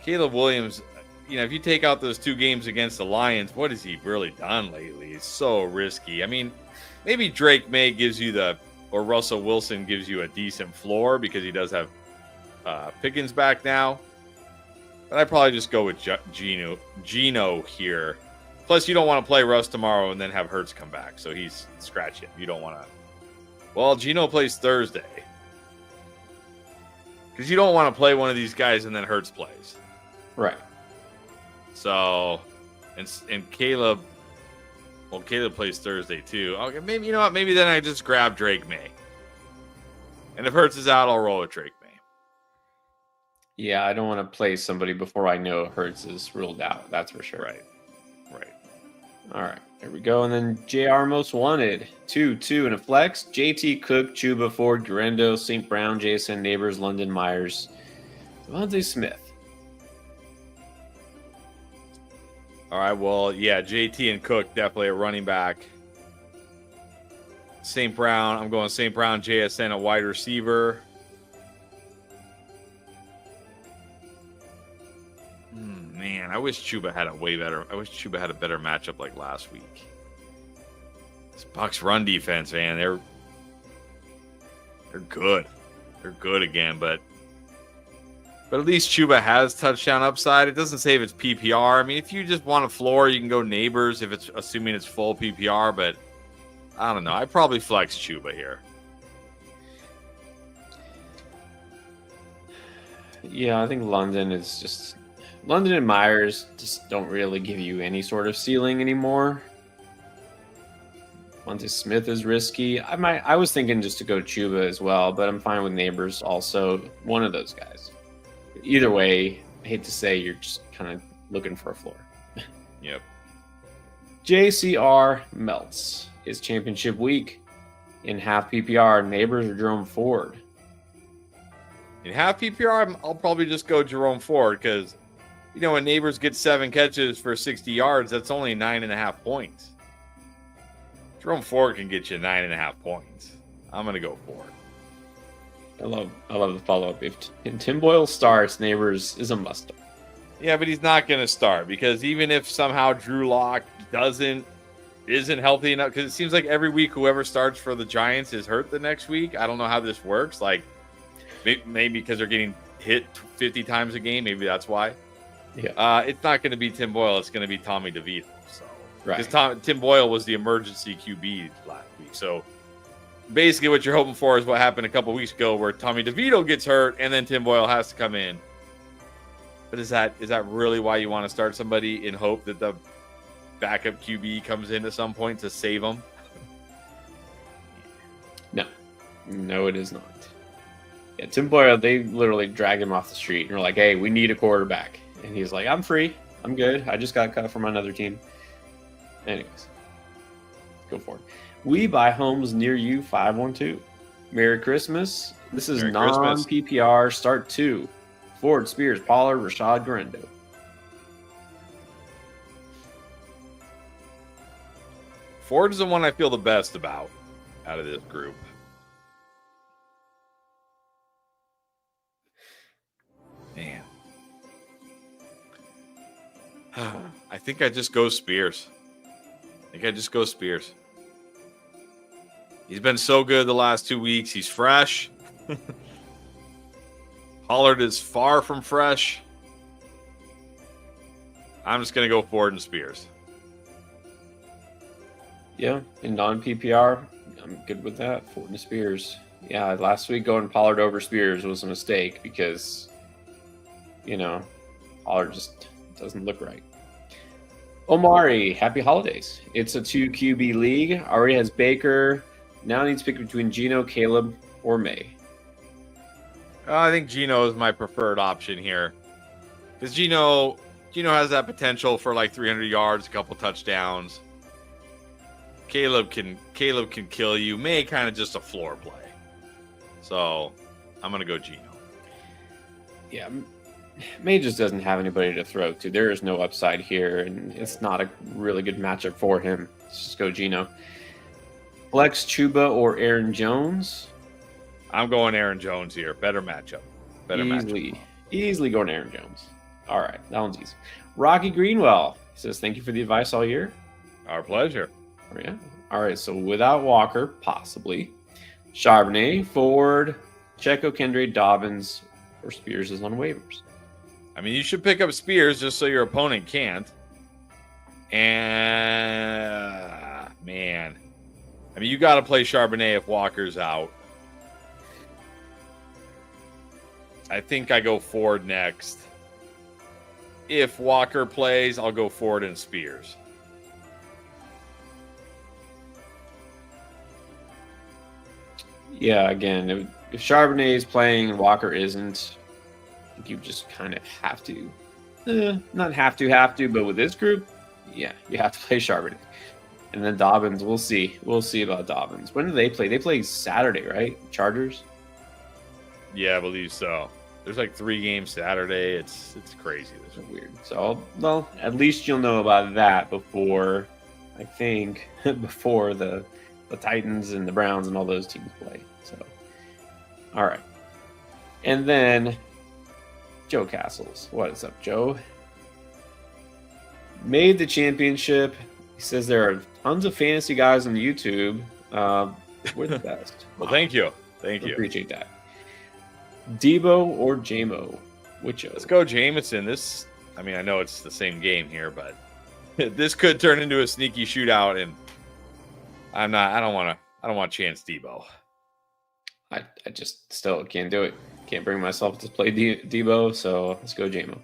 Caleb Williams, if you take out those 2 games against the Lions, what has he really done lately? It's so risky. I mean, maybe Drake May gives you or Russell Wilson gives you a decent floor because he does have Pickens back now. But I'd probably just go with Geno here. Plus, you don't want to play Russ tomorrow and then have Hurts come back. So he's scratching. You don't want to. Well, Geno plays Thursday. Because you don't want to play one of these guys and then Hurts plays. Right. So, and Caleb. Well, Caleb plays Thursday too. Okay, maybe, you know what? Maybe then I just grab Drake May. And if Hurts is out, I'll roll with Drake May. Yeah, I don't want to play somebody before I know Hurts is ruled out. That's for sure. Right. All right, there we go. And then JR Most Wanted, 2 and a flex. JT Cook, Chuba Ford, Garendo, St. Brown, JSN Neighbors, London Myers, Devontae Smith. All right, well, yeah, JT and Cook definitely a running back. St. Brown, I'm going St. Brown, JSN, a wide receiver. Man, I wish Chuba had a better matchup like last week. This Bucs run defense, man, They're good. They're good again, but at least Chuba has touchdown upside. It doesn't say if it's PPR. I mean, if you just want a floor, you can go Neighbors if it's assuming it's full PPR, but I don't know. I'd probably flex Chuba here. Yeah, I think London and Myers just don't really give you any sort of ceiling anymore. Monte Smith is risky. I was thinking just to go Chuba as well, but I'm fine with Neighbors also. One of those guys. Either way, I hate to say you're just kind of looking for a floor. Yep. JCR melts. It's championship week. In half PPR, Neighbors or Jerome Ford? In half PPR, I'll probably just go Jerome Ford because, when Neighbors get 7 catches for 60 yards, that's only 9.5 points. Jerome Ford can get you 9.5 points. I'm going to go Ford. I love the follow-up. If Tim Boyle starts, Neighbors is a must. Yeah, but he's not going to start because even if somehow Drew Lock isn't healthy enough, because it seems like every week whoever starts for the Giants is hurt the next week. I don't know how this works. Like maybe because they're getting hit 50 times a game. Maybe that's why. Yeah. It's not going to be Tim Boyle. It's going to be Tommy DeVito. So right. Because Tim Boyle was the emergency QB last week. So basically what you're hoping for is what happened a couple weeks ago where Tommy DeVito gets hurt and then Tim Boyle has to come in. But is that really why you want to start somebody in hope that the backup QB comes in at some point to save them? No, it is not. Yeah, Tim Boyle, they literally dragged him off the street and were like, hey, we need a quarterback. And he's like, I'm free. I'm good. I just got cut from another team. Anyways, go for it. We buy homes near you, 512. Merry Christmas. This is non-PPR. Start 2. Ford, Spears, Pollard, Rashad, Garendo. Ford is the one I feel the best about out of this group. Man. I think I just go Spears. He's been so good the last 2 weeks. He's fresh. Pollard is far from fresh. I'm just going to go Ford and Spears. Yeah, in non-PPR, I'm good with that. Ford and Spears. Yeah, last week going Pollard over Spears was a mistake because, Pollard just doesn't look right. Omari, happy holidays. It's a 2 QB league. Already has Baker. Now needs to pick between Geno, Caleb, or May. I think Geno is my preferred option here. Because Geno has that potential for like 300 yards, a couple touchdowns. Caleb can kill you. May kind of just a floor play. So I'm going to go Geno. Yeah, May just doesn't have anybody to throw to. There is no upside here, and it's not a really good matchup for him. Let's just go Geno. Flex Chuba or Aaron Jones? I'm going Aaron Jones here. Better matchup. Easily going Aaron Jones. All right, that one's easy. Rocky Greenwell says, thank you for the advice all year. Our pleasure. Oh, yeah. All right, so without Walker, possibly. Charbonnet, Ford, Checo, Kendra, Dobbins, or Spears is on waivers. I mean, you should pick up Spears just so your opponent can't. And, man. I mean, you got to play Charbonnet if Walker's out. I think I go Ford next. If Walker plays, I'll go Ford and Spears. Yeah, again, if Charbonnet is playing and Walker isn't, I think you just kind of have to. Not have to, but with this group, yeah, you have to play Charbonnet. And then Dobbins, we'll see. We'll see about Dobbins. When do they play? They play Saturday, right? Chargers? Yeah, I believe so. There's like 3 games Saturday. It's crazy. This is weird. So, well, at least you'll know about that before, I think, before the Titans and the Browns and all those teams play. So, all right. And then Joe Castles. What is up, Joe? Made the championship. He says there are tons of fantasy guys on YouTube. We're the best. Well, thank you. Thank you. Appreciate that. Debo or Jamo? Which? Let's go Jameson. I know it's the same game here, but this could turn into a sneaky shootout, and I don't want Chance Debo. I just still can't do it. Can't bring myself to play Debo, so let's go Jamo.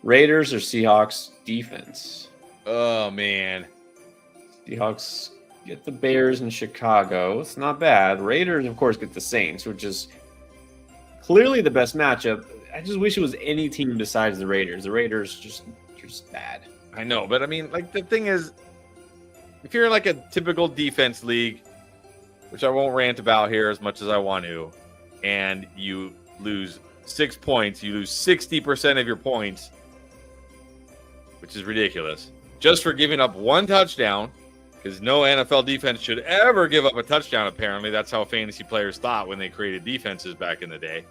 Raiders or Seahawks defense? Oh, man. Seahawks get the Bears in Chicago. It's not bad. Raiders, of course, get the Saints, which is clearly the best matchup. I just wish it was any team besides the Raiders. The Raiders just bad. I know, but the thing is, if you're in like a typical defense league, which I won't rant about here as much as I want to, and you lose 6 points, you lose 60% of your points, which is ridiculous, just for giving up one touchdown, because no NFL defense should ever give up a touchdown, apparently. That's how fantasy players thought when they created defenses back in the day.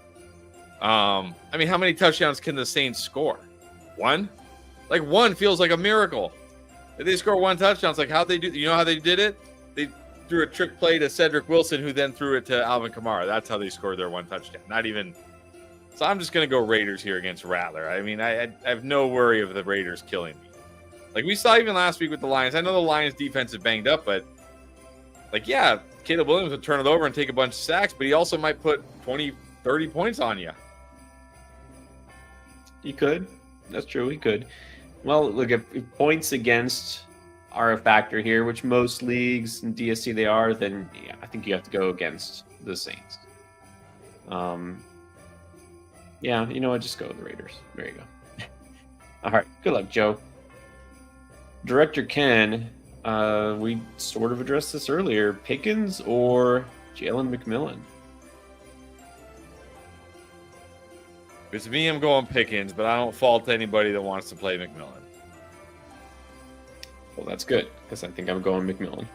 How many touchdowns can the Saints score? One? Like, one feels like a miracle. If they score one touchdown, it's like how they do. You know how they did it? They threw a trick play to Cedric Wilson, who then threw it to Alvin Kamara. That's how they scored their one touchdown. Not even. So I'm just going to go Raiders here against Rattler. I have no worry of the Raiders killing me. Like we saw even last week with the Lions. I know the Lions defense is banged up, but Caleb Williams would turn it over and take a bunch of sacks, but he also might put 20, 30 points on you. He could. That's true. He could. Well, look, if points against are a factor here, which most leagues in DSC they are, then I think you have to go against the Saints. Just go with the Raiders. There you go. All right. Good luck, Joe. Director Ken, we sort of addressed this earlier. Pickens or Jalen McMillan? If it's me, I'm going Pickens, but I don't fault anybody that wants to play McMillan. Well, that's good, because I think I'm going McMillan.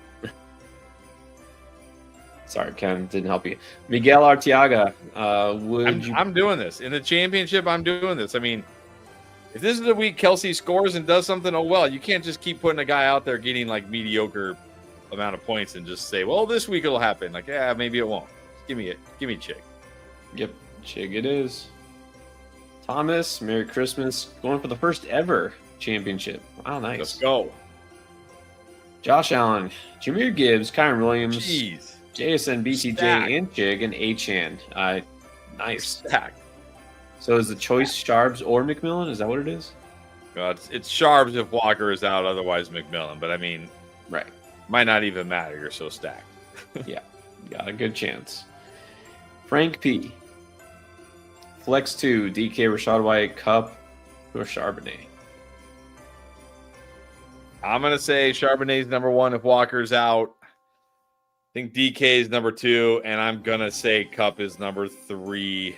Sorry, Ken, didn't help you. Miguel Arteaga, I'm doing this. In the championship, I'm doing this. If this is the week Kelsey scores and does something, oh well, you can't just keep putting a guy out there getting like mediocre amount of points and just say, well, this week it'll happen. Like, maybe it won't. Just give me Chig. Yep, Chig it is. Thomas, Merry Christmas. Going for the first ever championship. Wow, nice. Let's go. Josh Allen, Jameer Gibbs, Kyron Williams, Jeez. JSN, BTJ, Stacked. and Chig, and Achane. Nice. Stacked. So is the choice Sharps or McMillan? Is that what it is? It's Sharps if Walker is out, otherwise McMillan. But right. Might not even matter. You're so stacked. Yeah, got a good chance. Frank P. Flex 2, DK, Rashad White, Cup, or Charbonnet? I'm going to say Charbonnet's number 1 if Walker's out. I think DK is number 2, and I'm going to say Cup is number 3.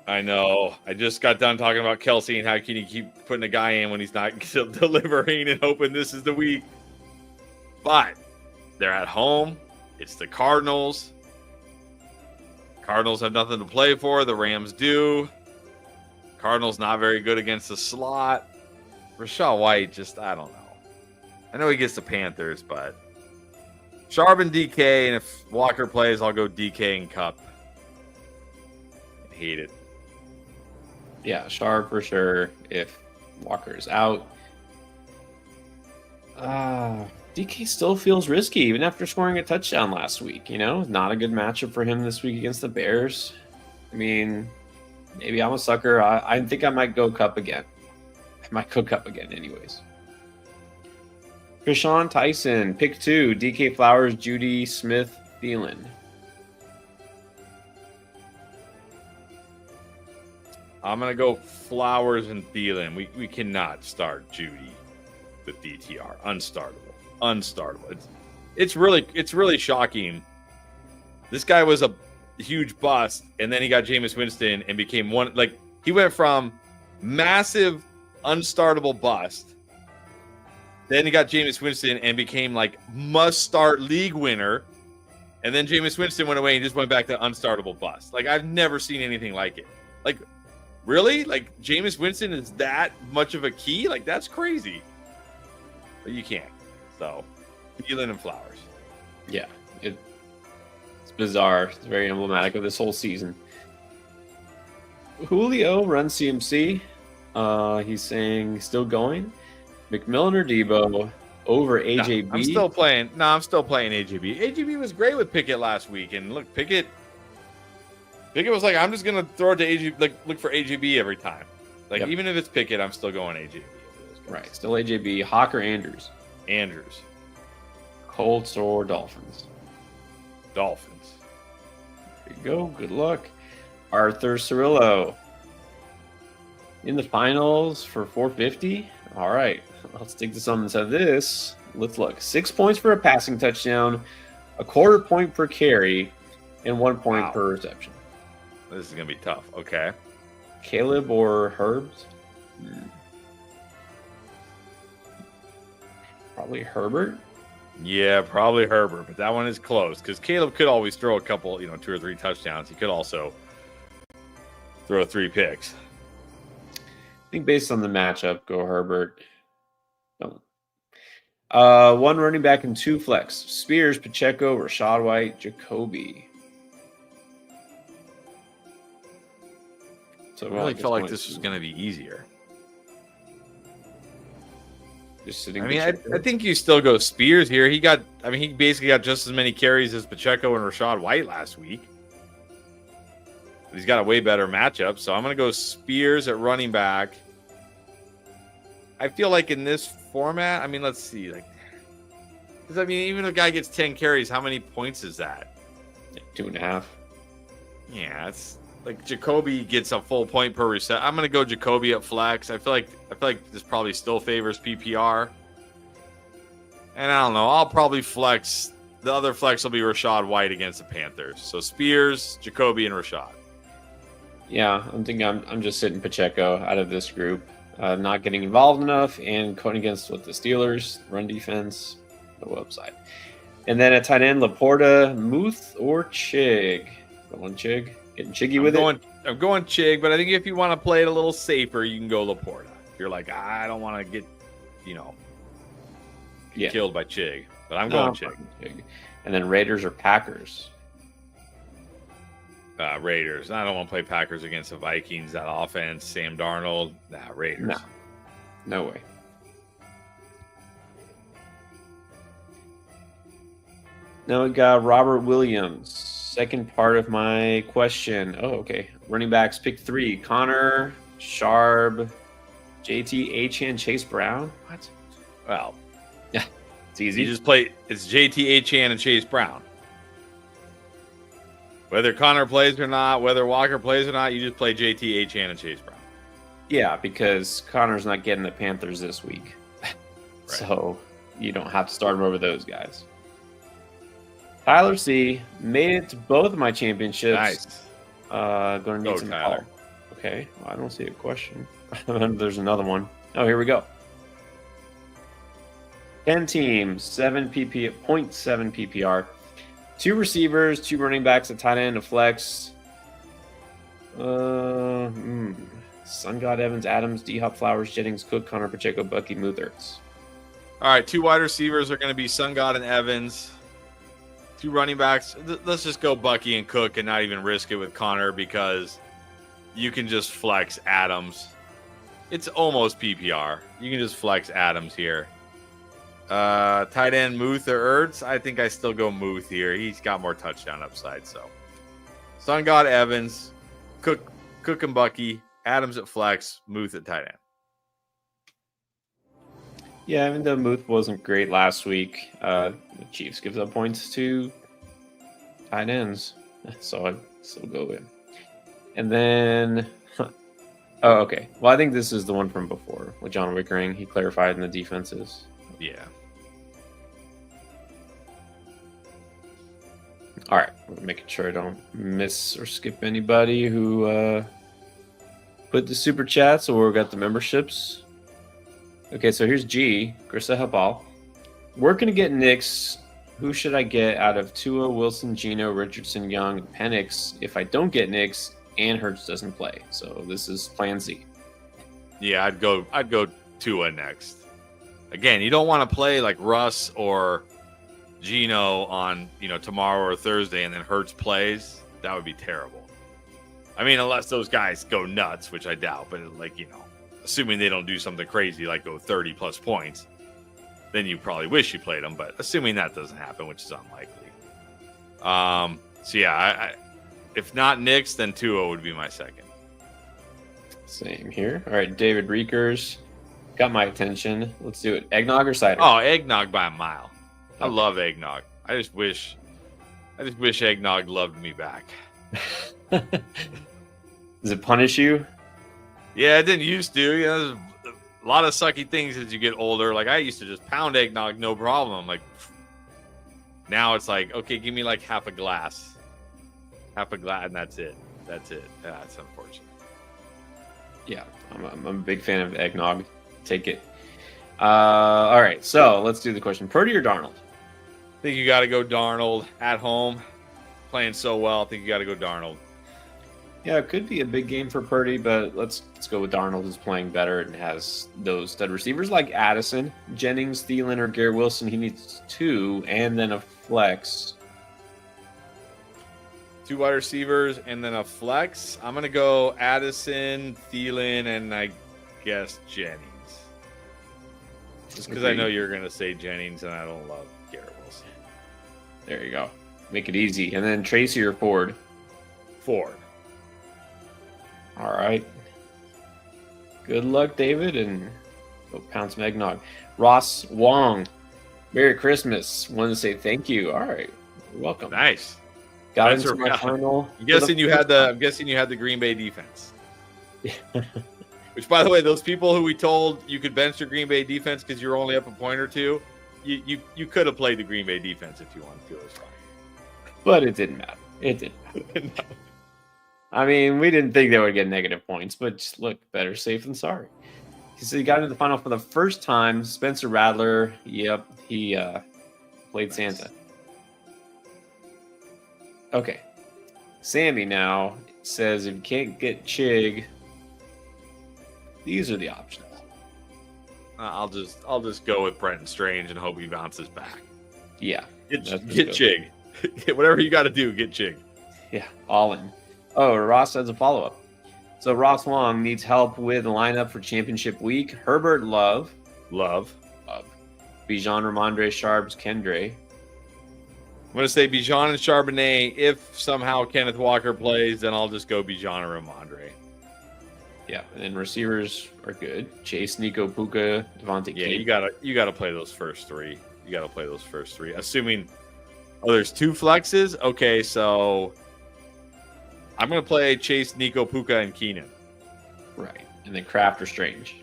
I know. I just got done talking about Kelsey and how can you keep putting a guy in when he's not delivering and hoping this is the week. But they're at home. It's the Cardinals. Cardinals have nothing to play for. The Rams do. Cardinals not very good against the slot. Rashad White, I don't know. I know he gets the Panthers, but Sharp and DK, and if Walker plays, I'll go DK and Cup. I hate it. Yeah, Sharp for sure if Walker's out. DK still feels risky, even after scoring a touchdown last week. Not a good matchup for him this week against the Bears. Maybe I'm a sucker. I think I might go Cup again. I might go Cup again anyways. Krishan Tyson, pick 2, DK Flowers, Judy, Smith, Thielen. I'm going to go Flowers and Thielen. We cannot start Judy with DTR. Unstartable. It's really shocking. This guy was a huge bust, and then he got Jameis Winston and became one. Like, he went from massive unstartable bust. Then he got Jameis Winston and became like must-start league winner. And then Jameis Winston went away and just went back to unstartable bust. Like, I've never seen anything like it. Like, really? Like, Jameis Winston is that much of a key? Like, that's crazy. But you can't. So, Thielen and Flowers. Yeah, It's bizarre. It's very emblematic of this whole season. Julio runs CMC. He's saying still going. McMillan or Debo over AJB. No, I'm still playing. No, I'm still playing AJB. AJB was great with Pickett last week, and look, Pickett was like, I'm just gonna throw it to AJB, like look for AJB every time. Like even if it's Pickett, I'm still going AJB. Right, still AJB. Hawk or Andrews? Andrews. Colts or Dolphins? Dolphins. There you go. Good luck. Arthur Cirillo in the finals for 450. All right, let's take the sum inside of this. Let's look. 6 points for a passing touchdown, a quarter point per carry, and 1 point per reception. This is gonna be tough. Okay. Caleb or Herbs? Probably Herbert. Yeah, probably Herbert, but that one is close because Caleb could always throw a couple, 2 or 3 touchdowns. He could also throw 3 picks. I think based on the matchup, go Herbert. Don't. 1 running back and 2 flex. Spears, Pacheco, Rashad White, Jacoby. So I really felt like this was going to be easier. Just sitting. I think you still go Spears here. He basically got just as many carries as Pacheco and Rashad White last week. He's got a way better matchup, so I'm going to go Spears at running back. I feel like in this format, let's see. Because, even if a guy gets 10 carries, how many points is that? 2.5. Yeah, it's like Jacoby gets a full point per reset. I'm going to go Jacoby at flex. I feel like this probably still favors PPR. And I don't know. I'll probably flex. The other flex will be Rashad White against the Panthers. So Spears, Jacoby, and Rashad. Yeah, I'm just sitting Pacheco out of this group. Not getting involved enough and going against with the Steelers run defense, no upside. And then at tight end, Laporta, Muth, or Chig. Going Chig, getting Chiggy with it. I'm going Chig, but I think if you want to play it a little safer, you can go Laporta. If you're like, I don't want to get, killed by Chig, but I'm going Chig. And then Raiders or Packers. Raiders. I don't want to play Packers against the Vikings. That offense, Sam Darnold. Raiders. No way. Now we got Robert Williams. Second part of my question. Oh, okay. Running backs, pick 3. Connor, Sharp, JT, Achane, Chase Brown. What? Well, yeah, it's easy. You just play. It's JT, Achane, and Chase Brown. Whether Connor plays or not, whether Walker plays or not, you just play JT, Achane, and Chase Brown. Yeah, because Connor's not getting the Panthers this week. Right. So you don't have to start him over those guys. Tyler C. made it to both of my championships. Nice. Going to need some Tyler. help. Okay, well, I don't see a question. There's another one. Oh, here we go. 10 teams, 0.7 PPR. 2 receivers, 2 running backs, a tight end, a flex. Sun God, Evans, Adams, D-Hop, Flowers, Jennings, Cook, Connor, Pacheco, Bucky, Mutherts. All right, 2 wide receivers are going to be Sun God and Evans. 2 running backs. Let's just go Bucky and Cook and not even risk it with Connor because you can just flex Adams. It's almost PPR. You can just flex Adams here. Tight end Muth or Ertz. I think I still go Muth here. He's got more touchdown upside. So Sun God, Evans, Cook and Bucky, Adams at flex, Muth at tight end. Yeah, even though Muth wasn't great last week, the Chiefs gives up points to tight ends, so I'd still go with him. And then, oh, okay. Well, I think this is the one from before with John Wickering. He clarified in the defenses. Yeah. All right, we're making sure I don't miss or skip anybody who put the super chats or got the memberships. Okay, so here's G, Grissa Habal. Working to get Knicks. Who should I get out of Tua, Wilson, Geno, Richardson, Young, and Penix if I don't get Knicks and Hurts doesn't play? So this is Plan Z. Yeah, I'd go Tua next. Again, you don't want to play like Russ or Geno on, tomorrow or Thursday, and then Hurts plays, that would be terrible. I mean, unless those guys go nuts, which I doubt, but assuming they don't do something crazy like go 30 plus points, then you probably wish you played them. But assuming that doesn't happen, which is unlikely. So yeah, if not Knicks, then Tua would be my second. Same here. All right, David Reekers got my attention. Let's do it. Eggnog or cider? Oh, eggnog by a mile. Okay. I love eggnog. I just wish eggnog loved me back. Does it punish you? Yeah, it didn't used to. There's a lot of sucky things as you get older. Like, I used to just pound eggnog, no problem. Like, now it's like, okay, give me like half a glass, and that's it. That's unfortunate. Yeah, I'm a big fan of eggnog. Take it. All right, so let's do the question. Purdy or Darnold? I think you got to go Darnold at home. Playing so well, I think you got to go Darnold. Yeah, it could be a big game for Purdy, but let's go with Darnold, who's playing better and has those stud receivers like Addison, Jennings, Thielen, or Garrett Wilson. He needs 2 and then a flex. 2 wide receivers and then a flex. I'm going to go Addison, Thielen, and I guess Jennings. Just because I know you're going to say Jennings, and I don't love Garrett Wilson. There you go. Make it easy. And then Tracy or Ford? Ford. All right. Good luck, David, and go pound some eggnog. Ross Wong, Merry Christmas. Wanted to say thank you. All right. You're welcome. Nice. Got into my final. I'm guessing you had the Green Bay defense. Which, by the way, those people who we told you could bench your Green Bay defense because you're only up a point or two, you could have played the Green Bay defense if you wanted to. It was fine. But it didn't matter. It didn't matter. No. I mean, we didn't think they would get negative points, but just look, better safe than sorry. So he got into the final for the first time. Spencer Rattler, yep, he played Santa. Okay. Sammy now says if you can't get Chig, these are the options. I'll just go with Brenton Strange and hope he bounces back. Yeah. Get Chig. Whatever you got to do, get Chig. Yeah, all in. Oh, Ross has a follow-up. So Ross Wong needs help with the lineup for championship week. Herbert, Love. Bijan, Ramondre, Sharps, Kendre. I'm going to say Bijan and Charbonnet. If somehow Kenneth Walker plays, then I'll just go Bijan and Ramondre. Yeah, and then receivers are good. Chase, Nico, Puka, Devontae. Yeah, you gotta play those first 3. Assuming there's 2 flexes. Okay, so I'm gonna play Chase, Nico, Puka, and Keenan. Right, and then Kraft or Strange.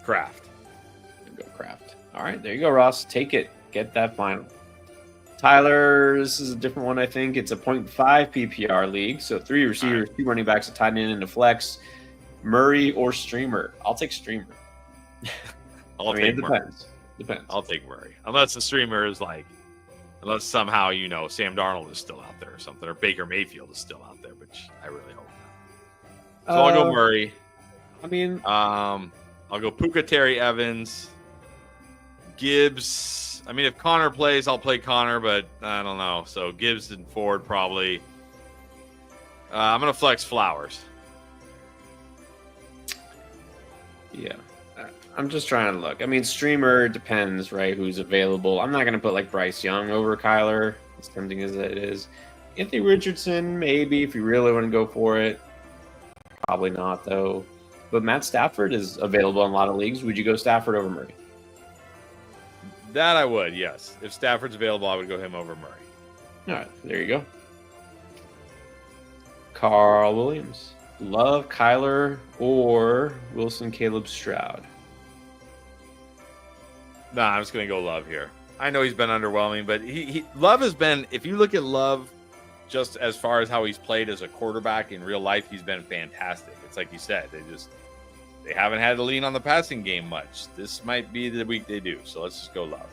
Kraft. Go Kraft. All right, there you go, Ross. Take it. Get that final. Tyler, this is a different one, I think. It's a 0.5 PPR league. So 3 receivers, 2 running backs, a tight end, and a flex. Murray or Streamer? I'll take Streamer. It depends. I'll take Murray. Unless the Streamer is unless somehow, Sam Darnold is still out there or something, or Baker Mayfield is still out there, which I really hope not. So I'll go Murray. I'll go Puka, Terry Evans, Gibbs. If Connor plays, I'll play Connor, but I don't know. So Gibbs and Ford probably. I'm going to flex Flowers. Yeah. I'm just trying to look. Streamer depends, right, who's available. I'm not going to put, Bryce Young over Kyler, as tempting as it is. Anthony Richardson, maybe, if you really want to go for it. Probably not, though. But Matt Stafford is available in a lot of leagues. Would you go Stafford over Murray? That I would, yes. If Stafford's available, I would go him over Murray. All right, there you go. Carl Williams. Love, Kyler, or Wilson, Caleb, Stroud? Nah, I'm just going to go Love here. I know he's been underwhelming, but Love has been, if you look at Love just as far as how he's played as a quarterback in real life, he's been fantastic. It's like you said, they haven't had to lean on the passing game much. This might be the week they do, so let's just go Love.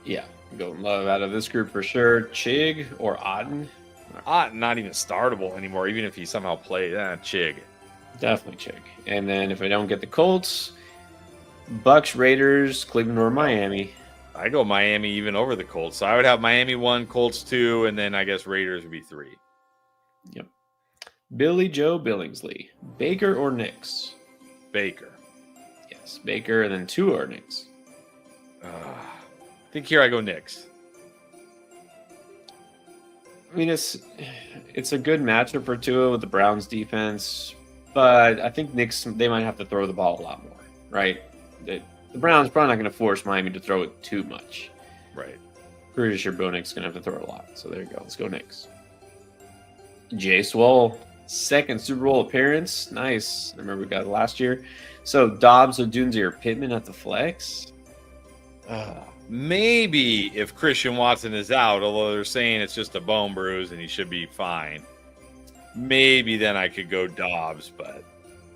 Yeah, go Love out of this group for sure. Chig or Otten? Otten not even startable anymore, even if he somehow played. Chig. Definitely Chig. And then if I don't get the Colts, Bucks, Raiders, Cleveland, or Miami. I go Miami even over the Colts. So I would have Miami 1, Colts 2, and then I guess Raiders would be 3. Yep. Billy Joe Billingsley, Baker or Knicks? Baker. Yes, Baker, and then Tua or Knicks? I think here I go Knicks. I mean, it's a good matchup for Tua with the Browns defense, but I think Knicks, they might have to throw the ball a lot more, right? The Browns probably not going to force Miami to throw it too much. Right. Pretty sure Bo Nick's going to have to throw it a lot. So there you go. Let's go Knicks. Jay Swole, second Super Bowl appearance. Nice. I remember we got it last year. So Dobbs, Odunze, or Pittman at the flex? Maybe if Christian Watson is out, although they're saying it's just a bone bruise and he should be fine. Maybe then I could go Dobbs, but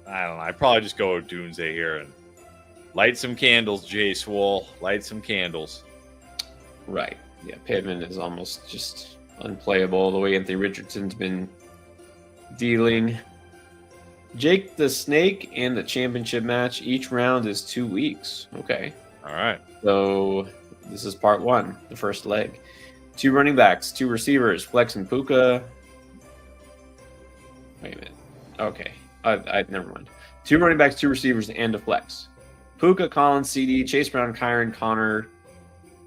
I don't know. I'd probably just go Odunze here and light some candles, Jay Swole. Light some candles. Right. Yeah, Pittman is almost just unplayable the way Anthony Richardson's been dealing. Jake the Snake and the championship match. Each round is 2 weeks. Okay. All right. So this is part 1, the first leg. 2 running backs, 2 receivers, Flex and Puka. Wait a minute. Okay. I never mind. 2 running backs, 2 receivers, and a flex. Puka, Collins, CD, Chase Brown, Kyron, Connor,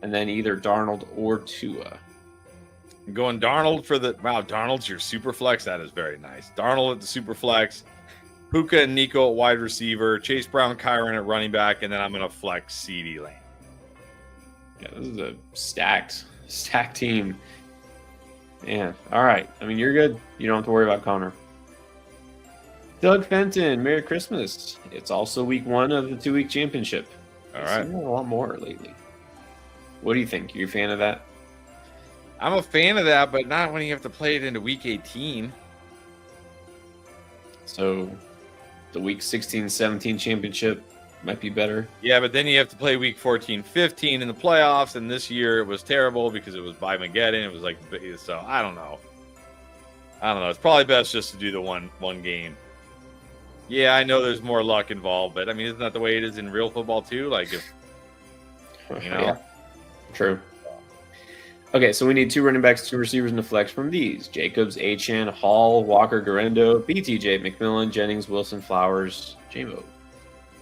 and then either Darnold or Tua. I'm going Darnold for the... Wow, Darnold's your super flex. That is very nice. Darnold at the super flex. Puka and Nico at wide receiver. Chase Brown, Kyron at running back. And then I'm going to flex CD Lane. Yeah, this is a stacked team. Man, all right. I mean, you're good. You don't have to worry about Connor. Doug Fenton, Merry Christmas. It's also week 1 of the 2-week championship. All I've right. seen a lot more lately. What do you think? You a fan of that? I'm a fan of that, but not when you have to play it into week 18. So the week 16-17 championship might be better. Yeah, but then you have to play week 14-15 in the playoffs, and this year it was terrible because it was by Mageddon. It was like, so I don't know. It's probably best just to do the one game. Yeah, I know there's more luck involved, but I mean, isn't that the way it is in real football too? Like, if Yeah, true. Okay, so we need 2 running backs, 2 receivers, and a flex from these: Jacobs, Achane, Hall, Walker, Garendo, BTJ, McMillan, Jennings, Wilson, Flowers, J-Mo.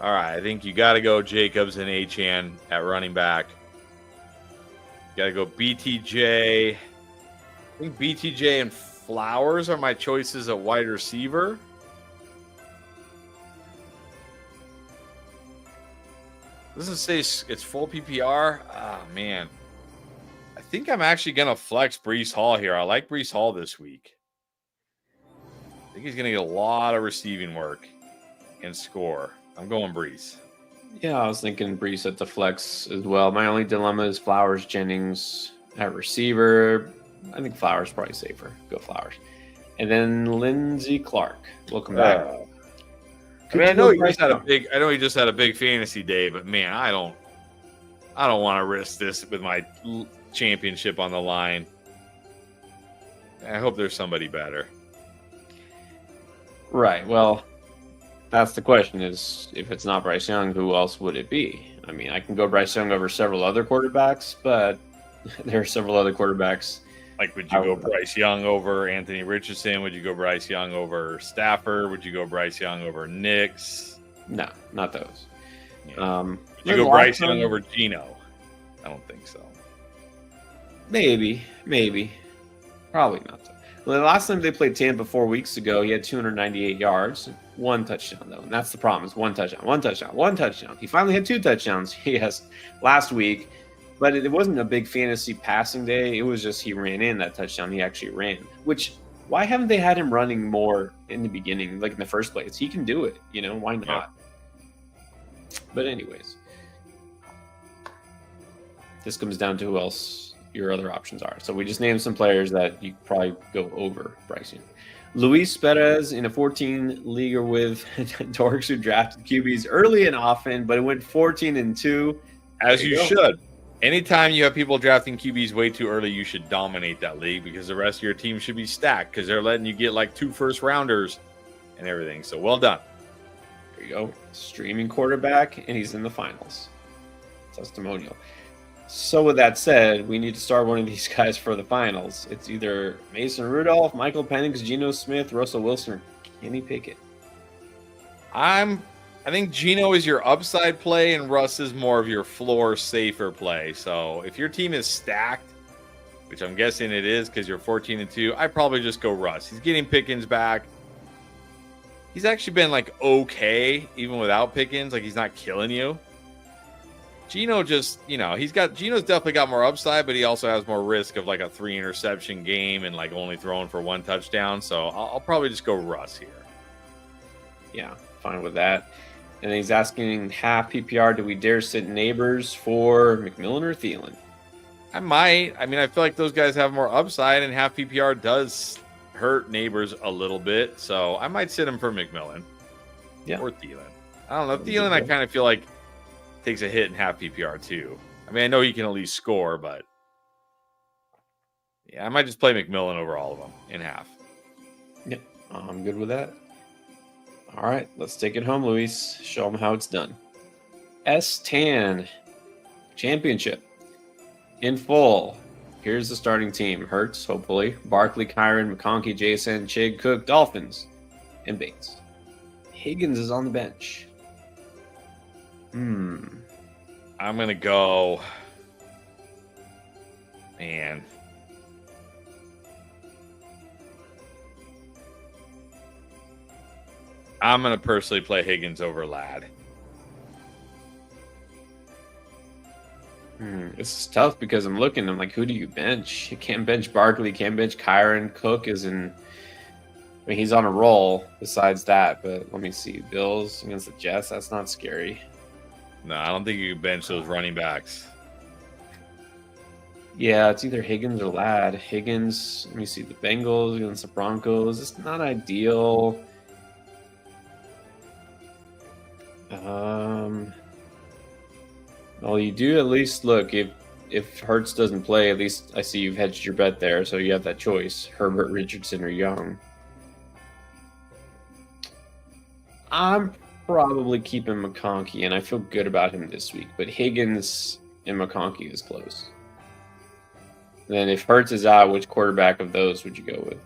All right, I think you got to go Jacobs and Achane at running back. You got to go BTJ. I think BTJ and Flowers are my choices at wide receiver. Doesn't say it's full PPR. Ah, man. I think I'm actually going to flex Breece Hall here. I like Breece Hall this week. I think he's going to get a lot of receiving work and score. I'm going Breece. Yeah, I was thinking Breece at the flex as well. My only dilemma is Flowers, Jennings at receiver. I think Flowers probably safer. Go Flowers. And then Lindsey Clark. Welcome back. I mean, I know he just had a big fantasy day, but man, I don't want to risk this with my championship on the line. I hope there's somebody better. Right. Well, that's the question: is if it's not Bryce Young, who else would it be? I mean, I can go Bryce Young over several other quarterbacks, but there are several other quarterbacks. Like, would you go Bryce Young over Anthony Richardson? Would you go Bryce Young over Stafford? Would you go Bryce Young over Knicks? No, not those. Yeah. Would you go Bryce Young over Geno? I don't think so. Maybe. Probably not. Well, the last time they played Tampa 4 weeks ago, he had 298 yards, 1 touchdown, though. And that's the problem, is 1 touchdown. He finally had 2 touchdowns, yes, last week. But it wasn't a big fantasy passing day. It was just he ran in that touchdown. He actually ran. Which, why haven't they had him running more in the beginning, like in the first place? He can do it. Why not? Yeah. But anyways, this comes down to who else your other options are. So we just named some players that you probably go over Bryce Young. Luis Perez in a 14 leaguer with Dorks who drafted QBs early and often, but it went 14-2. As you should. Anytime you have people drafting QBs way too early, you should dominate that league because the rest of your team should be stacked because they're letting you get like 2 first-rounders and everything. So well done. There you go. Streaming quarterback, and he's in the finals. Testimonial. So with that said, we need to start one of these guys for the finals. It's either Mason Rudolph, Michael Penix, Geno Smith, Russell Wilson, or Kenny Pickett. I think Geno is your upside play and Russ is more of your floor safer play. So if your team is stacked, which I'm guessing it is because you're 14-2, I'd probably just go Russ. He's getting Pickens back. He's actually been like okay, even without Pickens. Like he's not killing you. Geno just, Geno's definitely got more upside, but he also has more risk of like a 3 interception game and like only throwing for 1 touchdown. So I'll probably just go Russ here. Yeah, fine with that. And then he's asking half PPR, do we dare sit neighbors for McMillan or Thielen? I might. I mean, I feel like those guys have more upside, and half PPR does hurt neighbors a little bit. So I might sit him for McMillan or Thielen. I don't know. Thielen, I kind of feel like takes a hit in half PPR too. I mean, I know he can at least score, but yeah, I might just play McMillan over all of them in half. Yep, I'm good with that. All right, let's take it home, Luis. Show them how it's done. S10 Championship in full. Here's the starting team. Hurts, hopefully. Barkley, Kyron, McConkey, Jason, Chig, Cook, Dolphins, and Bates. Higgins is on the bench. I'm going to go. Man. I'm going to personally play Higgins over Ladd. This is tough because I'm like, who do you bench? You can't bench Barkley, can't bench Kyron. Cook is he's on a roll besides that, but let me see. Bills against the Jets, that's not scary. No, I don't think you can bench those running backs. Yeah, it's either Higgins or Ladd. Higgins, let me see, the Bengals against the Broncos. It's not ideal. Well, you do at least look, if Hurts doesn't play, at least I see you've hedged your bet there, so you have that choice. Herbert, Richardson, or Young. I'm probably keeping McConkey, and I feel good about him this week, but Higgins and McConkey is close. And then if Hurts is out, which quarterback of those would you go with?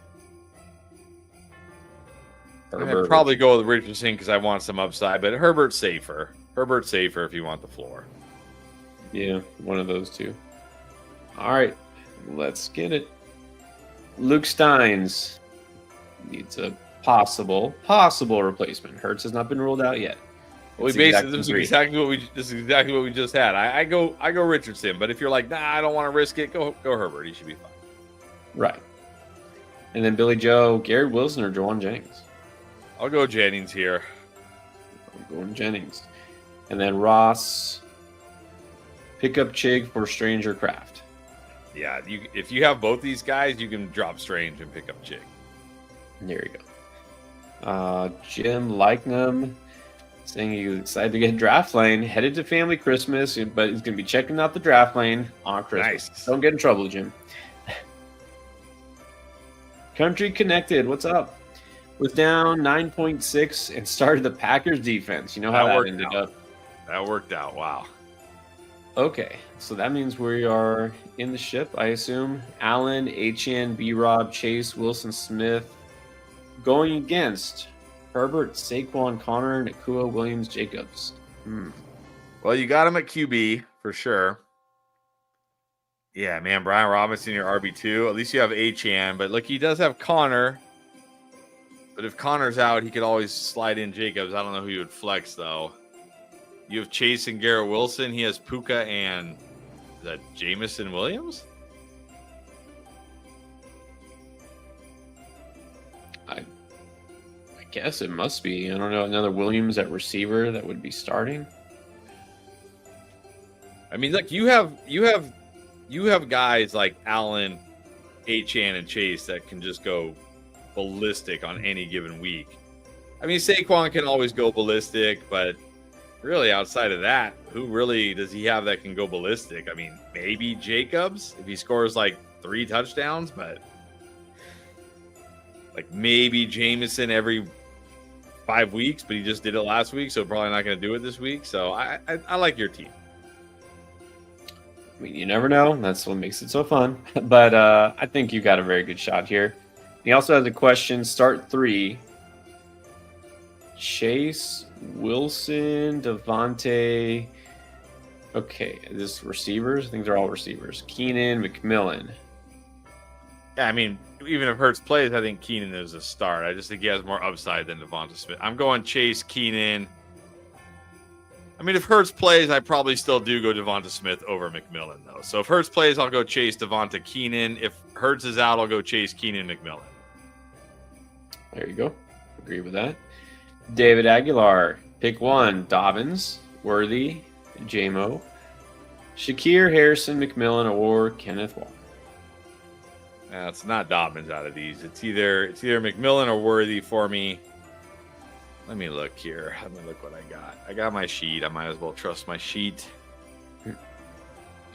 I'd probably go with Richardson because I want some upside, but Herbert's safer. Herbert's safer if you want the floor. Yeah, one of those two. All right, let's get it. Luke Steins needs a possible replacement. Hurts has not been ruled out yet. This is exactly what we just had. I go Richardson, but if you're like, nah, I don't want to risk it, go Herbert. He should be fine. Right. And then Billy Joe, Garrett Wilson, or Jawan Jennings. I'll go Jennings here. I'm going Jennings. And then Ross, pick up Chig for Stranger Craft. Yeah, if you have both these guys, you can drop Strange and pick up Chig. There you go. Jim Likenham saying he's excited to get draft lane. Headed to family Christmas, but he's going to be checking out the draft lane on Christmas. Nice. Don't get in trouble, Jim. Country Connected, what's up? Was down 9.6 and started the Packers defense. You know how that ended up. That worked out. Wow. Okay, so that means we are in the ship, I assume. Allen, Etienne, B-Rob, Chase, Wilson, Smith. Going against Herbert, Saquon, Connor, Nakua, Williams, Jacobs. Well, you got him at QB for sure. Yeah, man, Brian Robinson, your RB2. At least you have Etienne, but look, he does have Connor. But if Connor's out, he could always slide in Jacobs. I don't know who you would flex, though. You have Chase and Garrett Wilson. He has Puka and is that Jamison Williams? I guess it must be. I don't know, another Williams at receiver that would be starting. I mean, look, you have guys like Allen, Achane, and Chase that can just go ballistic on any given week. I mean, Saquon can always go ballistic, but really outside of that, who really does he have that can go ballistic? I mean, maybe Jacobs if he scores like 3 touchdowns, but like maybe Jamison every 5 weeks, but he just did it last week, so probably not going to do it this week. So I like your team. I mean, you never know. That's what makes it so fun. But I think you got a very good shot here. He also has a question. Start 3. Chase, Wilson, Devontae. Okay, is this receivers? I think they're all receivers. Keenan, McMillan. Yeah, I mean, even if Hurts plays, I think Keenan is a start. I just think he has more upside than Devonta Smith. I'm going Chase, Keenan. I mean, if Hurts plays, I probably still do go Devonta Smith over McMillan, though. So if Hurts plays, I'll go Chase, Devonta, Keenan. If Hurts is out, I'll go Chase, Keenan, McMillan. There you go. Agree with that. David Aguilar. Pick 1. Dobbins, Worthy, JMO, Shakir, Harrison, McMillan, or Kenneth Walker. It's not Dobbins out of these. It's either McMillan or Worthy for me. Let me look here. Let me look what I got. I got my sheet. I might as well trust my sheet. There's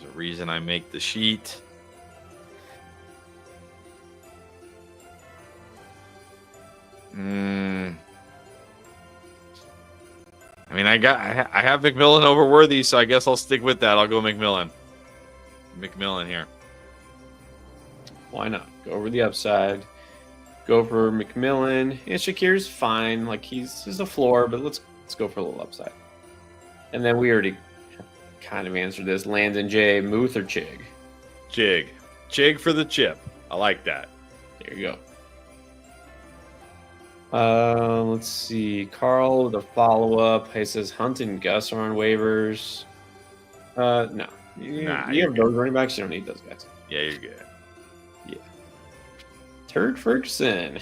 a reason I make the sheet. I mean, I have McMillan over Worthy, so I guess I'll stick with that. I'll go McMillan. McMillan here. Why not? Go over the upside. Go for McMillan. Yeah, Shakir's fine. Like he's a floor, but let's go for a little upside. And then we already kind of answered this. Landon J, Muth or Chig? Chig for the chip. I like that. There you go. Let's see. Carl with a follow-up. He says Hunt and Gus are on waivers. No. You have those running backs. You don't need those guys. Yeah, you're good. Yeah. Turd Ferguson.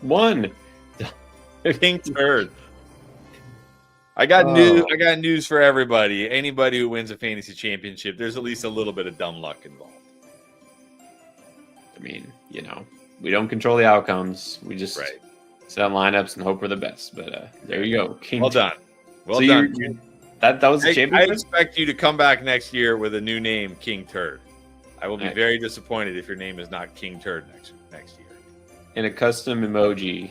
1. King Turd. I got news for everybody. Anybody who wins a fantasy championship, there's at least a little bit of dumb luck involved. I mean, we don't control the outcomes. We just set lineups and hope for the best. But there you go. King well done. Well so done. That was the championship? I expect you to come back next year with a new name, King Turd. I will be very disappointed if your name is not King Turd next year. In a custom emoji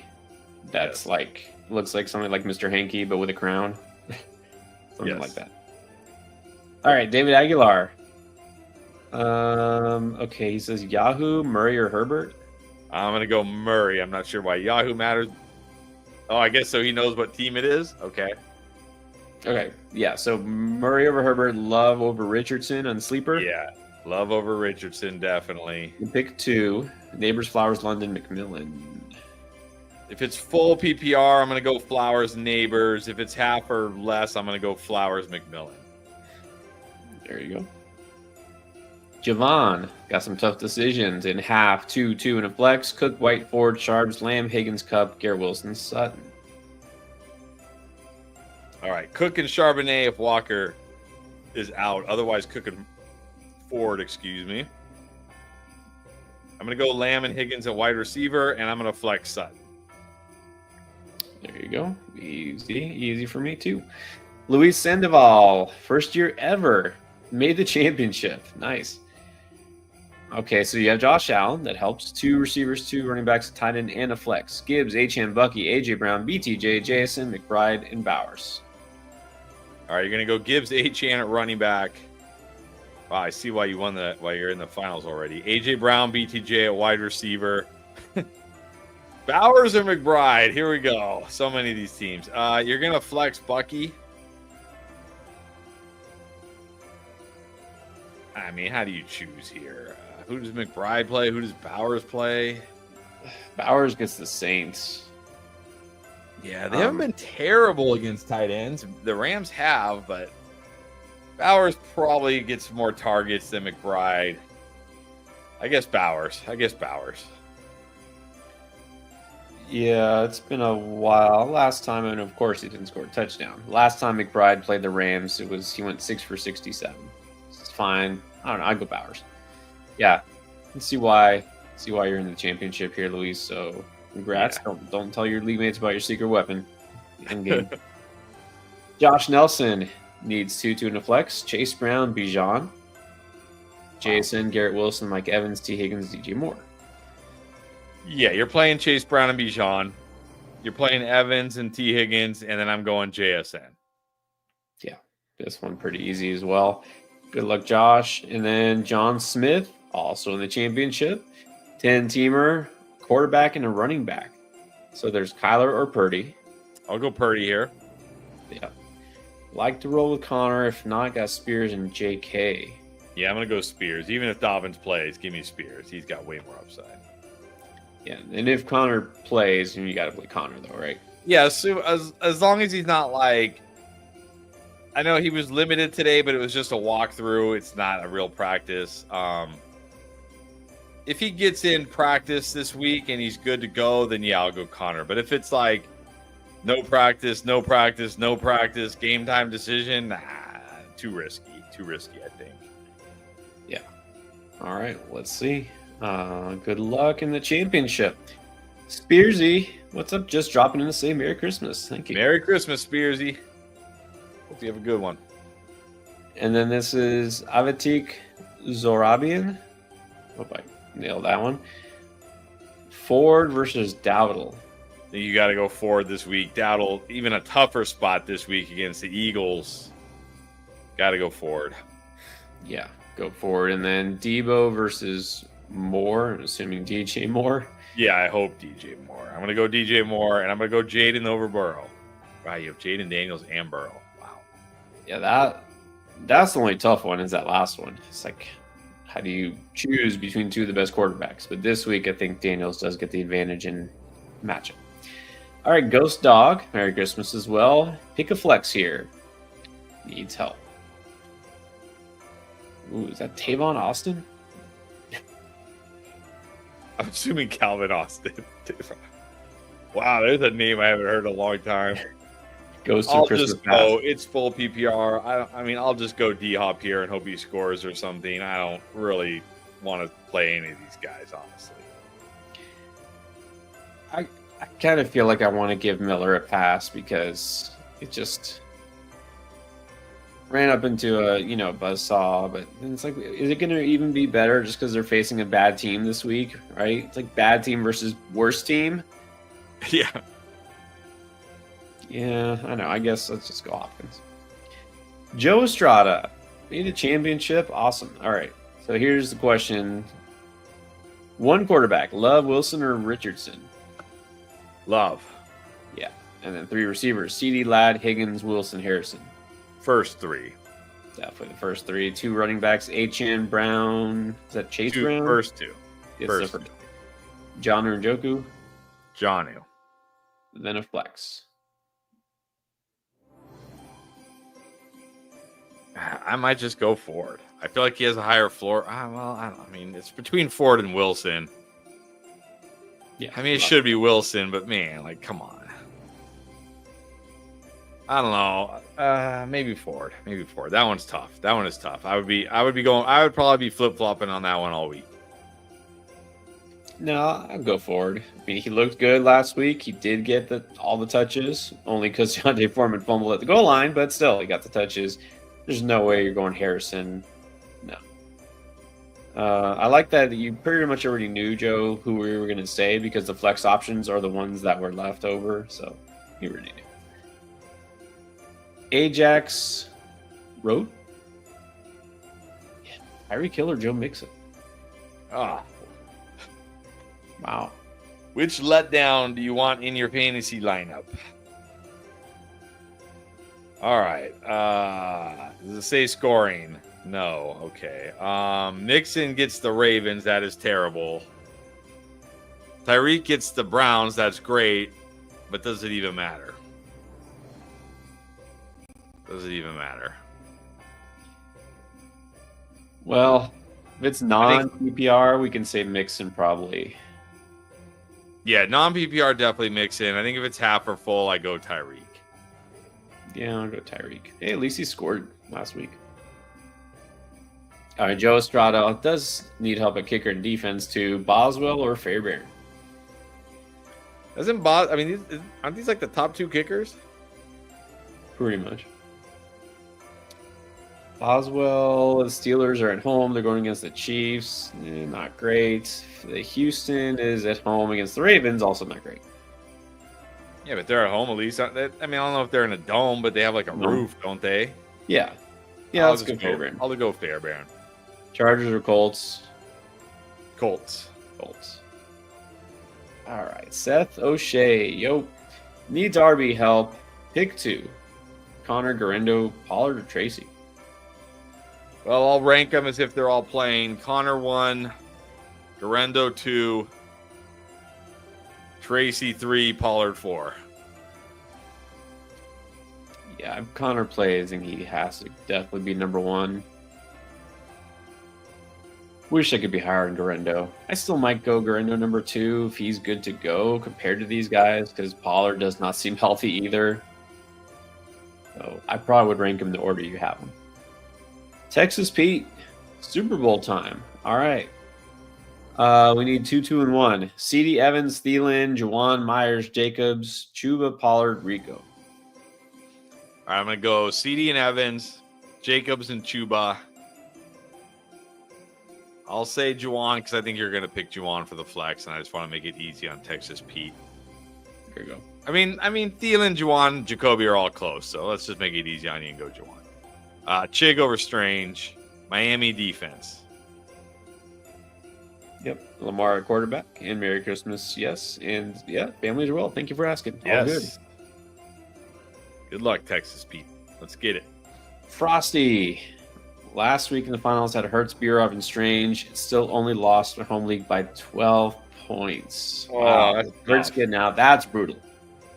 that's looks like something like Mr. Hanky, but with a crown. Something like that. All right, David Aguilar. Okay, he says Yahoo, Murray, or Herbert. I'm going to go Murray. I'm not sure why Yahoo matters. Oh, I guess so he knows what team it is? Okay. Okay, yeah, so Murray over Herbert, Love over Richardson on Sleeper. Yeah, Love over Richardson, definitely. Pick 2, Neighbors, Flowers, London, McMillan. If it's full PPR, I'm going to go Flowers, Neighbors. If it's half or less, I'm going to go Flowers, McMillan. There you go. Javon got some tough decisions in half, 2, 2, and a flex. Cook, White, Ford, Sharps, Lamb, Higgins, Cup, Garrett Wilson, Sutton. All right, Cook and Charbonnet if Walker is out. Otherwise, Cook and Ford, excuse me. I'm going to go Lamb and Higgins at wide receiver, and I'm going to flex Sutton. There you go. Easy for me, too. Luis Sandoval, first year ever, made the championship. Nice. Okay, so you have Josh Allen. That helps. 2 receivers, 2 running backs, a tight end, and a flex. Gibbs, H.M., Bucky, A.J. Brown, BTJ, JSN, McBride, and Bowers. All right, you're going to go Gibbs, H.M. at running back. Wow, I see why you won that, why you're in the finals already. A.J. Brown, BTJ at wide receiver. Bowers or McBride? Here we go. So many of these teams. You're going to flex Bucky. I mean, how do you choose here? Who does McBride play? Who does Bowers play? Bowers gets the Saints. Yeah, they haven't been terrible against tight ends. The Rams have, but Bowers probably gets more targets than McBride. I guess Bowers. Yeah, it's been a while. Last time, and of course, he didn't score a touchdown. Last time McBride played the Rams, he went 6 for 67. It's fine. I don't know. I'd go Bowers. Yeah, let's see why you're in the championship here, Luis. So congrats. Yeah. Don't tell your league mates about your secret weapon. End game. Josh Nelson needs 2, 2, and a flex. Chase Brown, Bijan, Jason, Garrett Wilson, Mike Evans, T. Higgins, DJ Moore. Yeah, you're playing Chase Brown and Bijan. You're playing Evans and T. Higgins, and then I'm going JSN. Yeah, this one pretty easy as well. Good luck, Josh. And then John Smith, also in the championship. 10-teamer, quarterback, and a running back. So there's Kyler or Purdy. I'll go Purdy here. Yeah. Like to roll with Connor. If not, got Spears and JK. Yeah, I'm going to go Spears. Even if Dobbins plays, give me Spears. He's got way more upside. Yeah, and if Connor plays, you got to play Connor, though, right? Yeah, so as long as he's not like... I know he was limited today, but it was just a walkthrough. It's not a real practice. If he gets in practice this week and he's good to go, then yeah, I'll go Connor. But if it's like no practice, game time decision, nah, too risky, I think. Yeah. All right, let's see. Good luck in the championship. Spearsy, what's up? Just dropping in to say Merry Christmas. Thank you. Merry Christmas, Spearsy. Hope you have a good one. And then this is Avatik Zorabian. Hope I nailed that one. Ford versus Dowdle. You got to go Ford this week. Dowdle, even a tougher spot this week against the Eagles. Got to go Ford. Yeah, go Ford. And then Debo versus Moore. I'm assuming DJ Moore. Yeah, I hope DJ Moore. I'm going to go DJ Moore, and I'm going to go Jaden over Burrow. Wow, you have Jaden Daniels and Burrow. Wow. Yeah, that's the only tough one is that last one. It's like, how do you choose between two of the best quarterbacks? But this week, I think Daniels does get the advantage in matchup. All right, Ghost Dog. Merry Christmas as well. Pick a flex here. Needs help. Ooh, is that Tavon Austin? I'm assuming Calvin Austin. Wow, there's a name I haven't heard in a long time. Goes to I'll Christmas just pass. go. It's full PPR. I mean, I'll just go D-Hop here and hope he scores or something. I don't really want to play any of these guys, honestly. I kind of feel like I want to give Miller a pass because it just ran up into a buzzsaw. But then it's like, is it going to even be better just because they're facing a bad team this week, right? It's like bad team versus worst team. Yeah. Yeah, I know. I guess let's just go Hopkins. Joe Estrada, need a championship? Awesome. All right. So here's the question. One quarterback, Love, Wilson, or Richardson? Love. Yeah. And then 3 receivers, CD, Ladd, Higgins, Wilson, Harrison. First 3. Definitely the first 3. 2 running backs, Achane, Brown. Is that Chase Brown? First 2. Yes, First the first. John or Njoku. Johnu. Then a flex. I might just go Ford. I feel like he has a higher floor. I don't. I mean, it's between Ford and Wilson. Yeah. I mean, it should be Wilson, but man, like, come on. I don't know. Maybe Ford. That one's tough. That one is tough. I would probably be flip-flopping on that one all week. No, I'd go Ford. I mean, he looked good last week. He did get all the touches, only because Deontay Foreman fumbled at the goal line, but still, he got the touches. There's no way you're going Harrison. No. I like that you pretty much already knew, Joe, who we were going to say because the flex options are the ones that were left over. So you already knew. Ajax Road. Yeah. Tyreek Hill or Joe Mixon. Ah. Wow. Which letdown do you want in your fantasy lineup? All right. Does it say scoring? No. Okay. Mixon gets the Ravens. That is terrible. Tyreek gets the Browns. That's great. But does it even matter? Does it even matter? Well, if it's non-PPR, we can say Mixon probably. Yeah, non-PPR definitely Mixon. I think if it's half or full, I go Tyreek. Yeah, I'll go Tyreek. Hey, at least he scored last week. All right, Joe Estrada does need help at kicker and defense too. Boswell or Fairbairn? Aren't these like the top 2 kickers? Pretty much. Boswell, the Steelers are at home. They're going against the Chiefs. Not great. The Houston is at home against the Ravens. Also not great. Yeah, but they're at home at least. I don't know if they're in a dome, but they have like a roof, don't they? Yeah. Yeah, let's go Fairbairn. I'll go Fairbairn. Chargers or Colts? Colts. Colts. All right. Seth O'Shea. Yo. Needs RB help. Pick 2. Connor, Garendo, Pollard, or Tracy? Well, I'll rank them as if they're all playing. Connor 1, Garendo 2, Tracy 3, Pollard 4. Yeah, if Connor plays, and he has to definitely be number 1. Wish I could be higher on Garendo. I still might go Garendo number 2 if he's good to go compared to these guys, because Pollard does not seem healthy either. So I probably would rank him the order you have him. Texas Pete, Super Bowl time. All right. We need 2, 2, and 1. CD Evans, Thielen, Juwan, Myers, Jacobs, Chuba, Pollard, Rico. All right, I'm going to go CD and Evans, Jacobs and Chuba. I'll say Juwan because I think you're going to pick Juwan for the flex, and I just want to make it easy on Texas Pete. There you go. I mean, Thielen, Juwan, Jacoby are all close, so let's just make it easy on you and go Juwan. Chig over Strange, Miami defense. Yep, Lamar at quarterback, and Merry Christmas, yes, and yeah, family as well. Thank you for asking. All good. Good luck, Texas Pete. Let's get it. Frosty. Last week in the finals had Hurts, Burov, and Strange. It still only lost their home league by 12 points. Wow, Hurts getting out. That's brutal.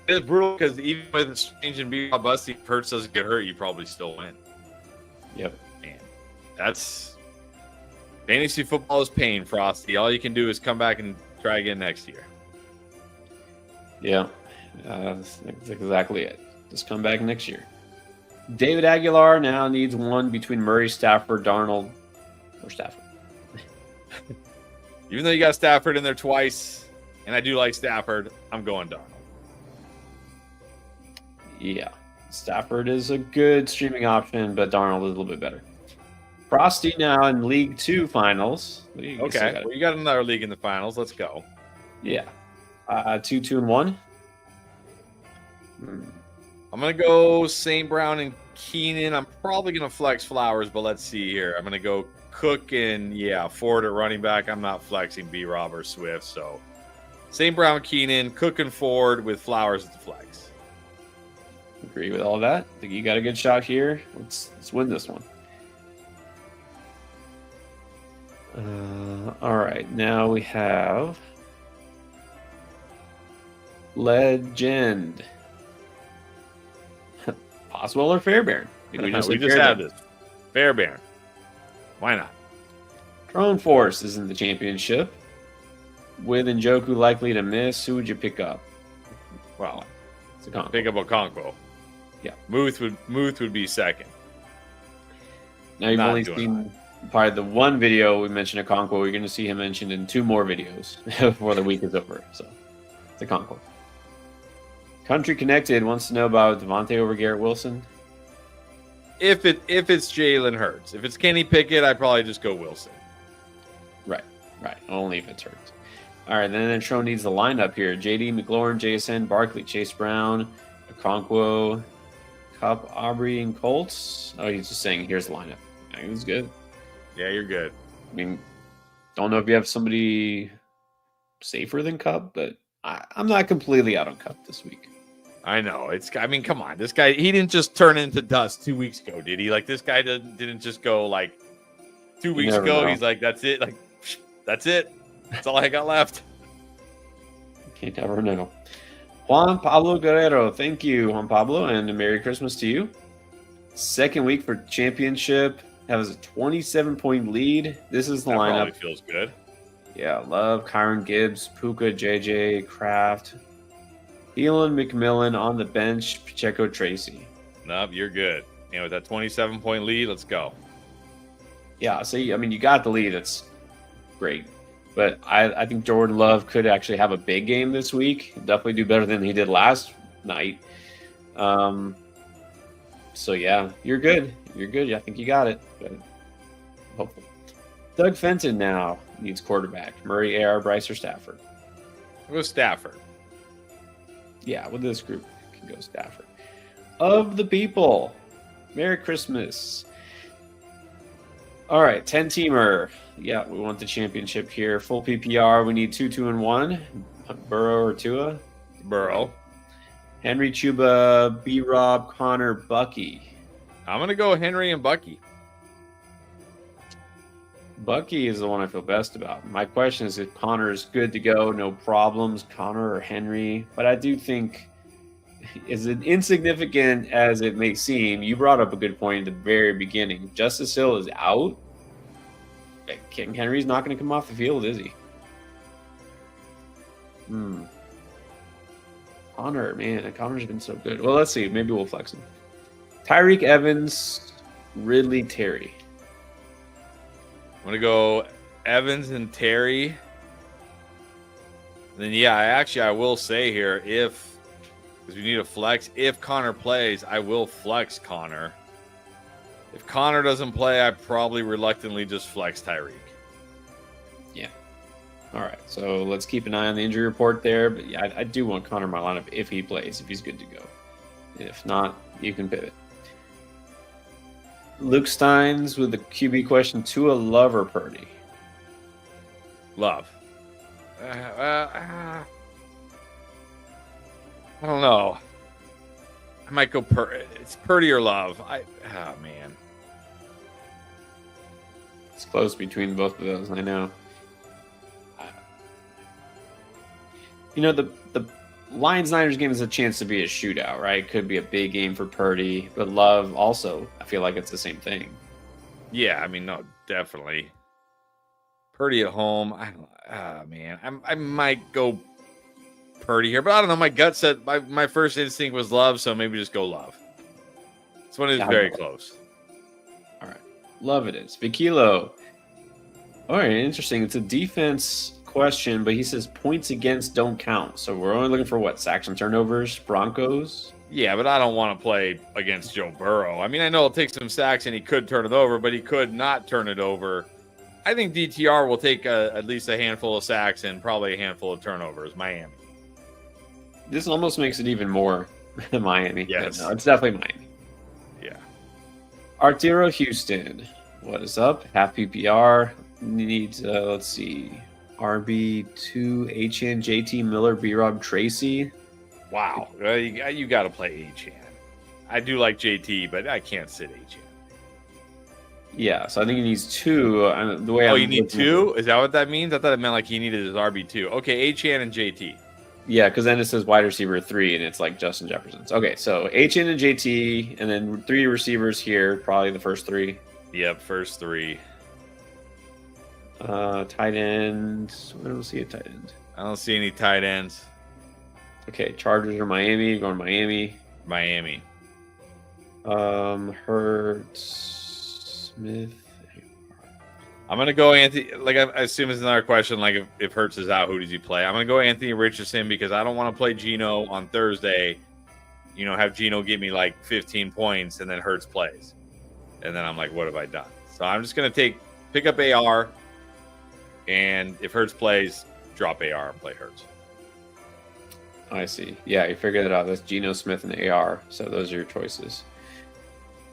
It's brutal because even with Strange and Burov busting, if Hurts doesn't get hurt, you probably still win. Yep. Man, that's fantasy football is pain, Frosty. All you can do is come back and try again next year. Yeah, that's exactly it. Just come back next year. David Aguilar now needs 1 between Murray, Stafford, Darnold, or Stafford. Even though you got Stafford in there twice, and I do like Stafford, I'm going Darnold. Yeah, Stafford is a good streaming option, but Darnold is a little bit better. Frosty now in League 2 finals. Okay, well, you got another league in the finals. Let's go. Yeah. 2, 2, and 1. I'm going to go St. Brown and Keenan. I'm probably going to flex Flowers, but let's see here. I'm going to go Cook and, Ford at running back. I'm not flexing B-Rob or Swift, so St. Brown, Keenan, Cook and Ford with Flowers at the flex. Agree with all that. Think you got a good shot here. Let's win this one. All right, now we have Legend. Boswell or Fairbairn? We just had this. Fairbairn. Why not? Drone Force is in the championship. With Njoku likely to miss, who would you pick up? Well, it's a Okonkwo. Pick up Okonkwo. Yeah. Muth would be second. Now you've only seen probably the one video we mentioned Okonkwo. You're going to see him mentioned in 2 more videos before the week is over. So it's Okonkwo. Country Connected wants to know about Devontae over Garrett Wilson. If it's Jalen Hurts. If it's Kenny Pickett, I'd probably just go Wilson. Right. Only if it's Hurts. All right, then the show needs the lineup here. JD, McLaurin, JSN, Barkley, Chase Brown, Okonkwo, Cup, Aubrey, and Colts. Oh, he's just saying here's the lineup. I think it's good. Yeah, you're good. I mean, don't know if you have somebody safer than Cup, but I'm not completely out on Cup this week. I know. Come on. This guy, he didn't just turn into dust 2 weeks ago, did he? Like, this guy didn't just go, like, 2 weeks ago. He's like, that's it. Like, that's it. That's all I got left. You never know. Juan Pablo Guerrero. Thank you, Juan Pablo, and a Merry Christmas to you. Second week for championship. Has a 27-point lead. This is the lineup. Probably feels good. Yeah, Love, Kyron Gibbs, Puka, JJ, Kraft, Thielen, McMillan on the bench, Pacheco, Tracy. Nope, you're good. And with that 27-point lead, let's go. Yeah, so you got the lead. That's great. But I think Jordan Love could actually have a big game this week. Definitely do better than he did last night. So, yeah, you're good. You're good. I think you got it. But hopefully. Doug Fenton now needs quarterback. Murray, AR, Bryce, or Stafford? I'll go Stafford. Yeah, with this group, you can go Stafford. Of the people, Merry Christmas. All right, 10-teamer. Yeah, we want the championship here. Full PPR. We need 2, 2, and 1. Burrow or Tua? Burrow. Henry, Chuba, B-Rob, Connor, Bucky. I'm going to go Henry and Bucky. Bucky is the one I feel best about. My question is if Connor is good to go, no problems, Connor or Henry. But I do think, as insignificant as it may seem, you brought up a good point at the very beginning. Justice Hill is out. King Henry's not going to come off the field, is he? Connor, man, Connor's been so good. Well, let's see. Maybe we'll flex him. Tyreek Evans, Ridley, Terry. I'm going to go Evans and Terry. And then, yeah, I will say here, because we need a flex, if Connor plays, I will flex Connor. If Connor doesn't play, I probably reluctantly just flex Tyreek. Yeah. All right, so let's keep an eye on the injury report there. But yeah, I do want Connor in my lineup if he plays, if he's good to go. If not, you can pivot. Luke Steins with the QB question: Tua, Love, or Purdy? Love. I don't know. I might go it's Purdy or Love. Man. It's close between both of those, I know. You know, the Lions-Niners game is a chance to be a shootout, right? Could be a big game for Purdy, but Love also, I feel like it's the same thing. Yeah, I mean, no, definitely. Purdy at home, man. I might go Purdy here, but I don't know. My gut said my first instinct was Love, so maybe just go Love. This one is very close. All right. Love it is. Big Kilo. All right, interesting. It's a defense question, but he says points against don't count. So we're only looking for what? Sacks and turnovers? Broncos? Yeah, but I don't want to play against Joe Burrow. I mean, I know it'll take some sacks and he could turn it over, but he could not turn it over. I think DTR will take at least a handful of sacks and probably a handful of turnovers. Miami. This almost makes it even more Miami. Yes. No, it's definitely Miami. Yeah. Arturo Houston. What is up? Half PPR. Needs, let's see, RB2, HN, JT, Miller, B-Rob, Tracy. Wow. You got to play HN. I do like JT, but I can't sit HN. Yeah, so I think he needs 2. The way you need 2? Is that what that means? I thought it meant like he needed his RB2. Okay, HN and JT. Yeah, because then it says wide receiver 3, and it's like Justin Jefferson's. Okay, so HN and JT, and then 3 receivers here, probably the first 3. Yep, first 3. Tight end. I don't see a tight end. I don't see any tight ends. Okay, Chargers or Miami. Going Miami. Miami. Hurts, Smith. I'm gonna go Anthony. Like I assume it's another question. Like if Hurts is out, who does he play? I'm gonna go Anthony Richardson because I don't want to play Geno on Thursday. You know, have Geno give me like 15 points and then Hurts plays, and then I'm like, what have I done? So I'm just gonna pick up AR. And if Hurts plays, drop AR and play Hurts. I see. Yeah, you figured it out. That's Geno Smith and AR. So those are your choices.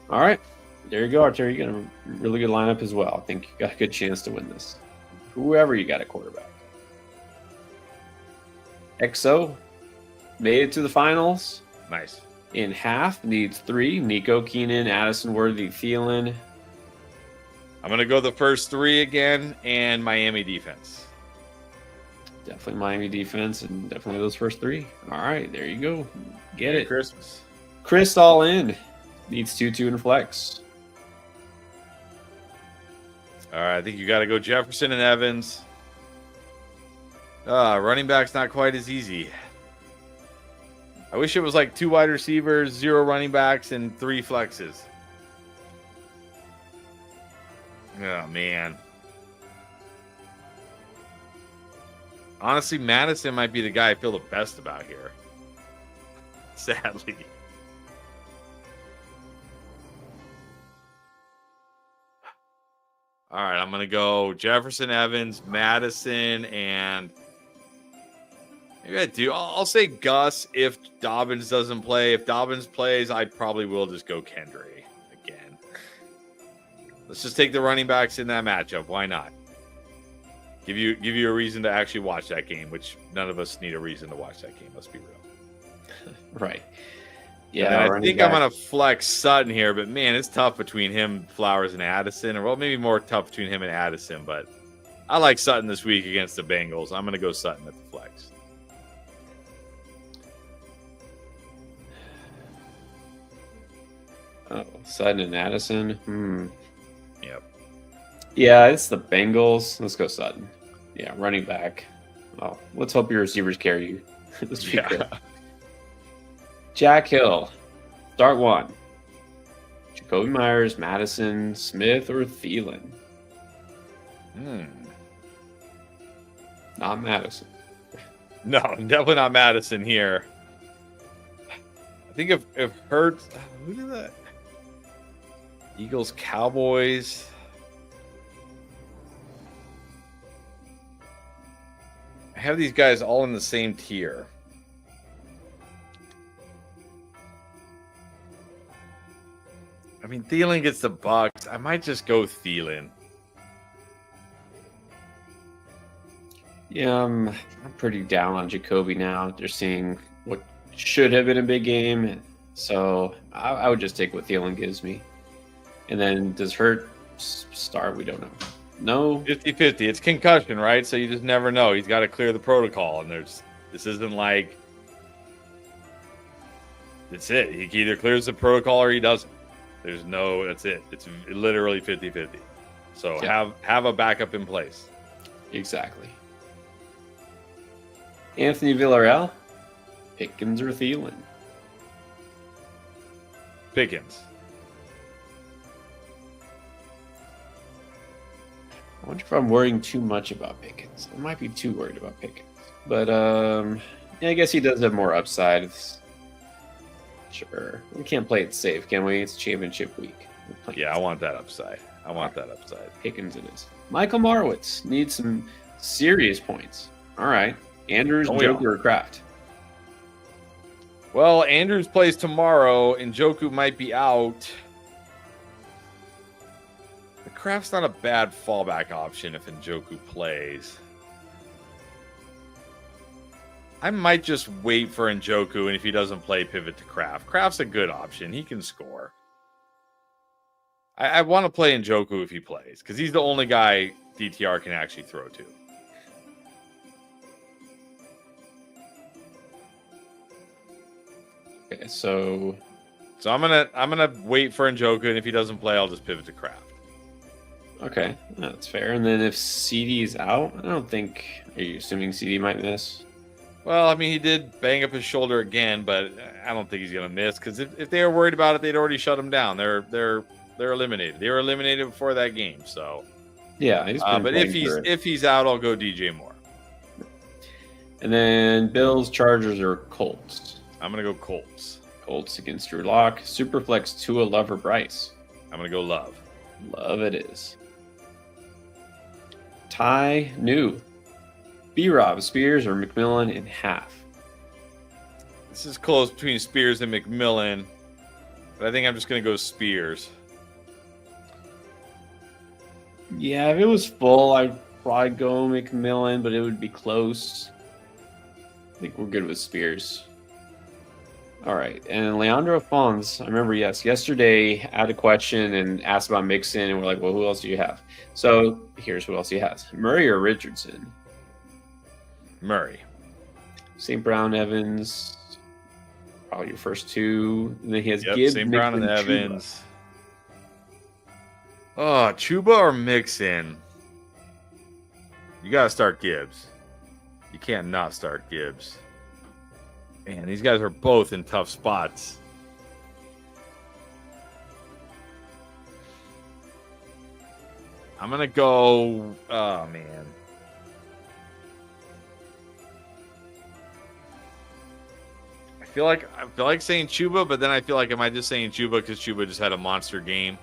All right. There you go, Artur. You got a really good lineup as well. I think you got a good chance to win this. Whoever you got at quarterback. XO made it to the finals. Nice. In half, needs 3. Nico, Keenan, Addison, Worthy, Thielen. I'm going to go the first 3 again and Miami defense. Definitely Miami defense and definitely those first 3. All right, there you go. Get Merry it. Christmas. Chris all in. Needs 2, 2, and flex. All right, I think you got to go Jefferson and Evans. Running back's not quite as easy. I wish it was like 2 wide receivers, 0 running backs, and 3 flexes. Oh, man. Honestly, Madison might be the guy I feel the best about here. Sadly. All right, I'm going to go Jefferson, Evans, Madison, and maybe I'll say Gus if Dobbins doesn't play. If Dobbins plays, I probably will just go Kendry again. Let's just take the running backs in that matchup. Why not? Give you a reason to actually watch that game, which none of us need a reason to watch that game. Let's be real. Right. Yeah, I think I'm gonna flex Sutton here, but man, it's tough between him, Flowers, and Addison. Or well, maybe more tough between him and Addison. But I like Sutton this week against the Bengals. I'm gonna go Sutton at the flex. Oh, Sutton and Addison. Yep. Yeah, it's the Bengals. Let's go Sutton. Yeah, running back. Oh, let's hope your receivers carry you this week. Yeah. Jack Hill, start one. Jacoby Myers, Madison, Smith, or Thielen? Not Madison. No, definitely not Madison here. I think if Hurts, who did that? Eagles, Cowboys. I have these guys all in the same tier. I mean, Thielen gets the Bucks. I might just go Thielen. Yeah, I'm pretty down on Jacoby now. They're seeing what should have been a big game. So I would just take what Thielen gives me. And then does Hurt start? We don't know. No. 50-50. It's concussion, right? So you just never know. He's got to clear the protocol. And this isn't like, that's it. He either clears the protocol or he doesn't. That's it. It's literally 50-50. So yeah. have a backup in place. Exactly. Anthony Villarreal, Pickens or Thielen? Pickens. I wonder if I'm worrying too much about Pickens. I might be too worried about Pickens. But yeah, I guess he does have more upside. Sure. We can't play it safe, can we? It's championship week. Yeah, I want that upside. That upside. Pickens it is. Michael Marwitz needs some serious points. All right. Andrews, Joker, or Kraft? Well, Andrews plays tomorrow, and Njoku might be out. The Kraft's not a bad fallback option if Njoku plays. I might just wait for Njoku, and if he doesn't play, pivot to Kraft. Kraft's a good option. He can score. I want to play Njoku if he plays, because he's the only guy DTR can actually throw to. Okay, so I'm gonna wait for Njoku, and if he doesn't play, I'll just pivot to Kraft. Okay, that's fair. And then if CD is out, I don't think. Are you assuming CD might miss? Well, I mean, he did bang up his shoulder again, but I don't think he's gonna miss because if they were worried about it, they'd already shut him down. They're eliminated. They were eliminated before that game. So yeah, but if he's out, I'll go DJ Moore. And then Bills, Chargers, or Colts? I'm gonna go Colts. Colts against Drew Lock. Superflex, Tua, Love, or Bryce? I'm gonna go Love. Love it is. Ty New. B-Rob, Spears, or McMillan in half? This is close between Spears and McMillan, but I think I'm just gonna go Spears. Yeah, if it was full, I'd probably go McMillan, but it would be close. I think we're good with Spears. All right, and Leandro Fons, I remember, yesterday I had a question and asked about Mixon, and we're like, well, who else do you have? So here's who else he has. Murray or Richardson? Murray. St. Brown, Evans, probably your first two. And then he has Gibbs, St. Brown, and Evans. Oh, Chuba or Mixon? You got to start Gibbs. You can't not start Gibbs. Man, these guys are both in tough spots. I'm going to go... Oh, man. I feel like saying Chuba, but then I feel like am I just saying Chuba because Chuba just had a monster game?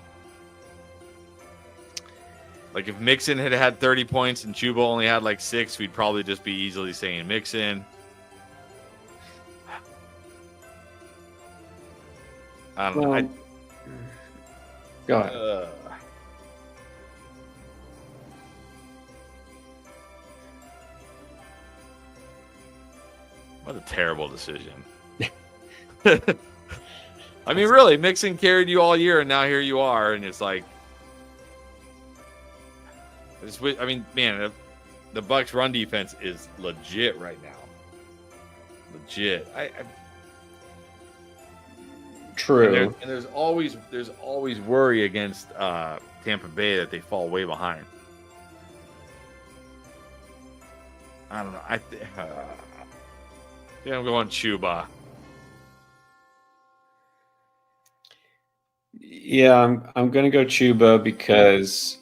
Like if Mixon had 30 points and Chuba only had like 6, we'd probably just be easily saying Mixon. I don't know. Go ahead. What a terrible decision. I mean, really, Mixon carried you all year, and now here you are, and it's like, I mean, man, the Bucs' run defense is legit right now. Legit. True. And there's always worry against Tampa Bay that they fall way behind. I don't know. Yeah, I'm going Chuba. Yeah, I'm gonna go Chuba because,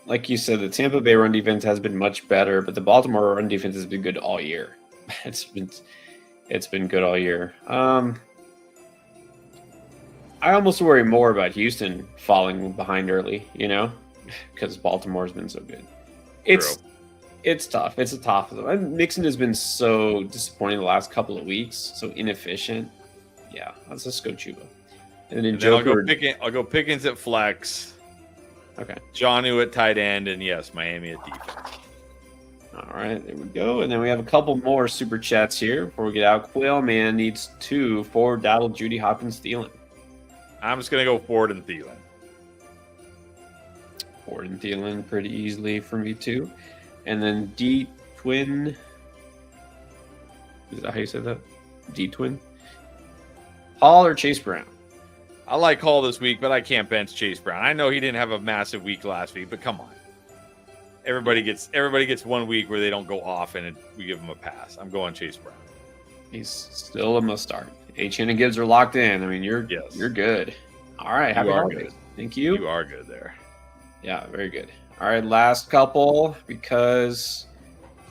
like you said, the Tampa Bay run defense has been much better, but the Baltimore run defense has been good all year. It's been good all year. I almost worry more about Houston falling behind early, because Baltimore's been so good. It's tough. It's a tough. Mixon has been so disappointing the last couple of weeks, so inefficient. Yeah, let's just go Chuba. And then I'll go Pickens at flex. Okay. Jonnu at tight end, and yes, Miami at defense. All right, there we go. And then we have a couple more super chats here before we get out. Quail Man needs 2 for Dowdle, Judy, Hopkins, Thielen. I'm just going to go Ford and Thielen. Ford and Thielen pretty easily for me too. And then D-Twin. Is that how you said that? D-Twin? Hall or Chase Brown? I like Hall this week, but I can't bench Chase Brown. I know he didn't have a massive week last week, but come on. Everybody gets 1 week where they don't go off and we give them a pass. I'm going Chase Brown. He's still a must start. H and Gibbs are locked in. I mean, you're good. All right, happy holidays. Thank you. You are good there. Yeah, very good. All right, last couple because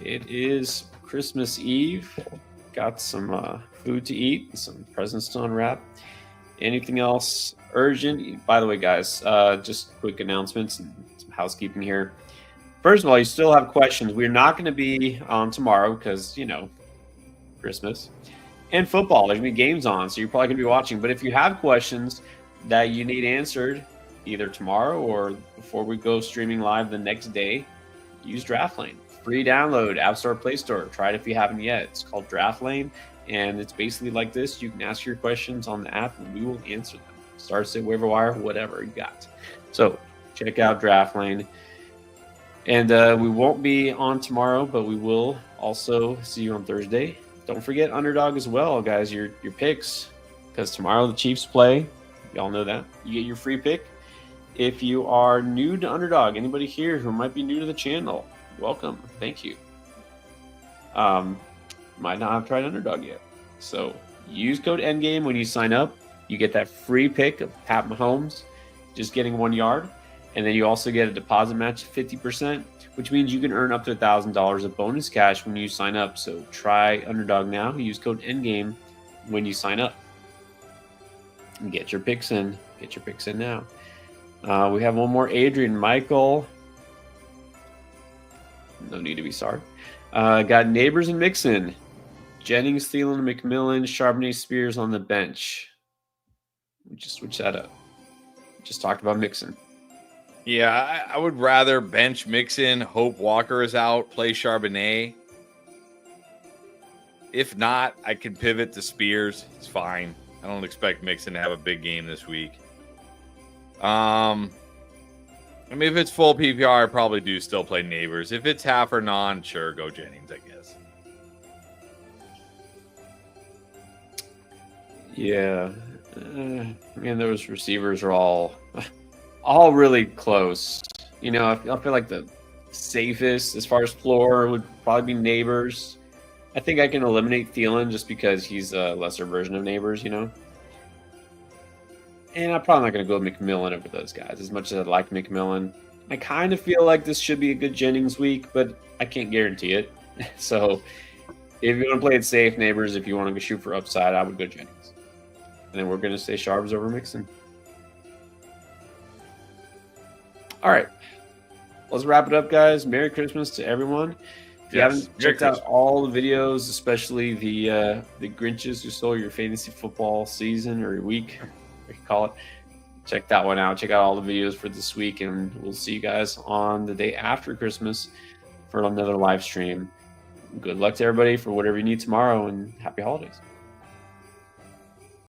it is Christmas Eve. Got some food to eat, some presents to unwrap. Anything else urgent? By the way, guys, just quick announcements and some housekeeping here. First of all, you still have questions. We're not going to be on tomorrow because, Christmas. And football, there's going to be games on, so you're probably going to be watching. But if you have questions that you need answered either tomorrow or before we go streaming live the next day, use DraftLane. Free download, App Store, Play Store. Try it if you haven't yet. It's called DraftLane, and it's basically like this. You can ask your questions on the app, and we will answer them. Start, sit, waiver wire, whatever you got. So check out DraftLane. And we won't be on tomorrow, but we will also see you on Thursday. Don't forget Underdog as well, guys, your picks, because tomorrow the Chiefs play. Y'all know that. You get your free pick. If you are new to Underdog, anybody here who might be new to the channel, welcome. Thank you. Might not have tried Underdog yet. So use code ENDGAME when you sign up. You get that free pick of Pat Mahomes just getting 1 yard. And then you also get a deposit match of 50%, which means you can earn up to $1,000 of bonus cash when you sign up. So try Underdog now. Use code ENDGAME when you sign up. And get your picks in. Get your picks in now. We have one more. Adrian Michael. No need to be sorry. Got Neighbors and Mixon. Jennings, Thielen, McMillan, Charbonnet, Spears on the bench. We just switch that up. Just talked about Mixon. Yeah, I would rather bench Mixon, hope Walker is out, play Charbonnet. If not, I can pivot to Spears. It's fine. I don't expect Mixon to have a big game this week. I mean, if it's full PPR, I probably do still play Neighbors. If it's half or non, sure, go Jennings, I guess. Yeah. Man, those receivers are all really close. I feel like the safest as far as floor would probably be Neighbors. I think I can eliminate Thielen just because he's a lesser version of Neighbors, And I'm probably not going to go with McMillan over those guys as much as I'd like McMillan. I kind of feel like this should be a good Jennings week, but I can't guarantee it. So if you want to play it safe, Neighbors, if you want to go shoot for upside, I would go Jennings. And then we're going to say Sharps over Mixon. All right. Let's wrap it up, guys. Merry Christmas to everyone. If you haven't checked out all the videos, especially the Grinches who stole your fantasy football season or your week, we can call it, check that one out. Check out all the videos for this week, and we'll see you guys on the day after Christmas for another live stream. good luck to everybody for whatever you need tomorrow, and happy holidays.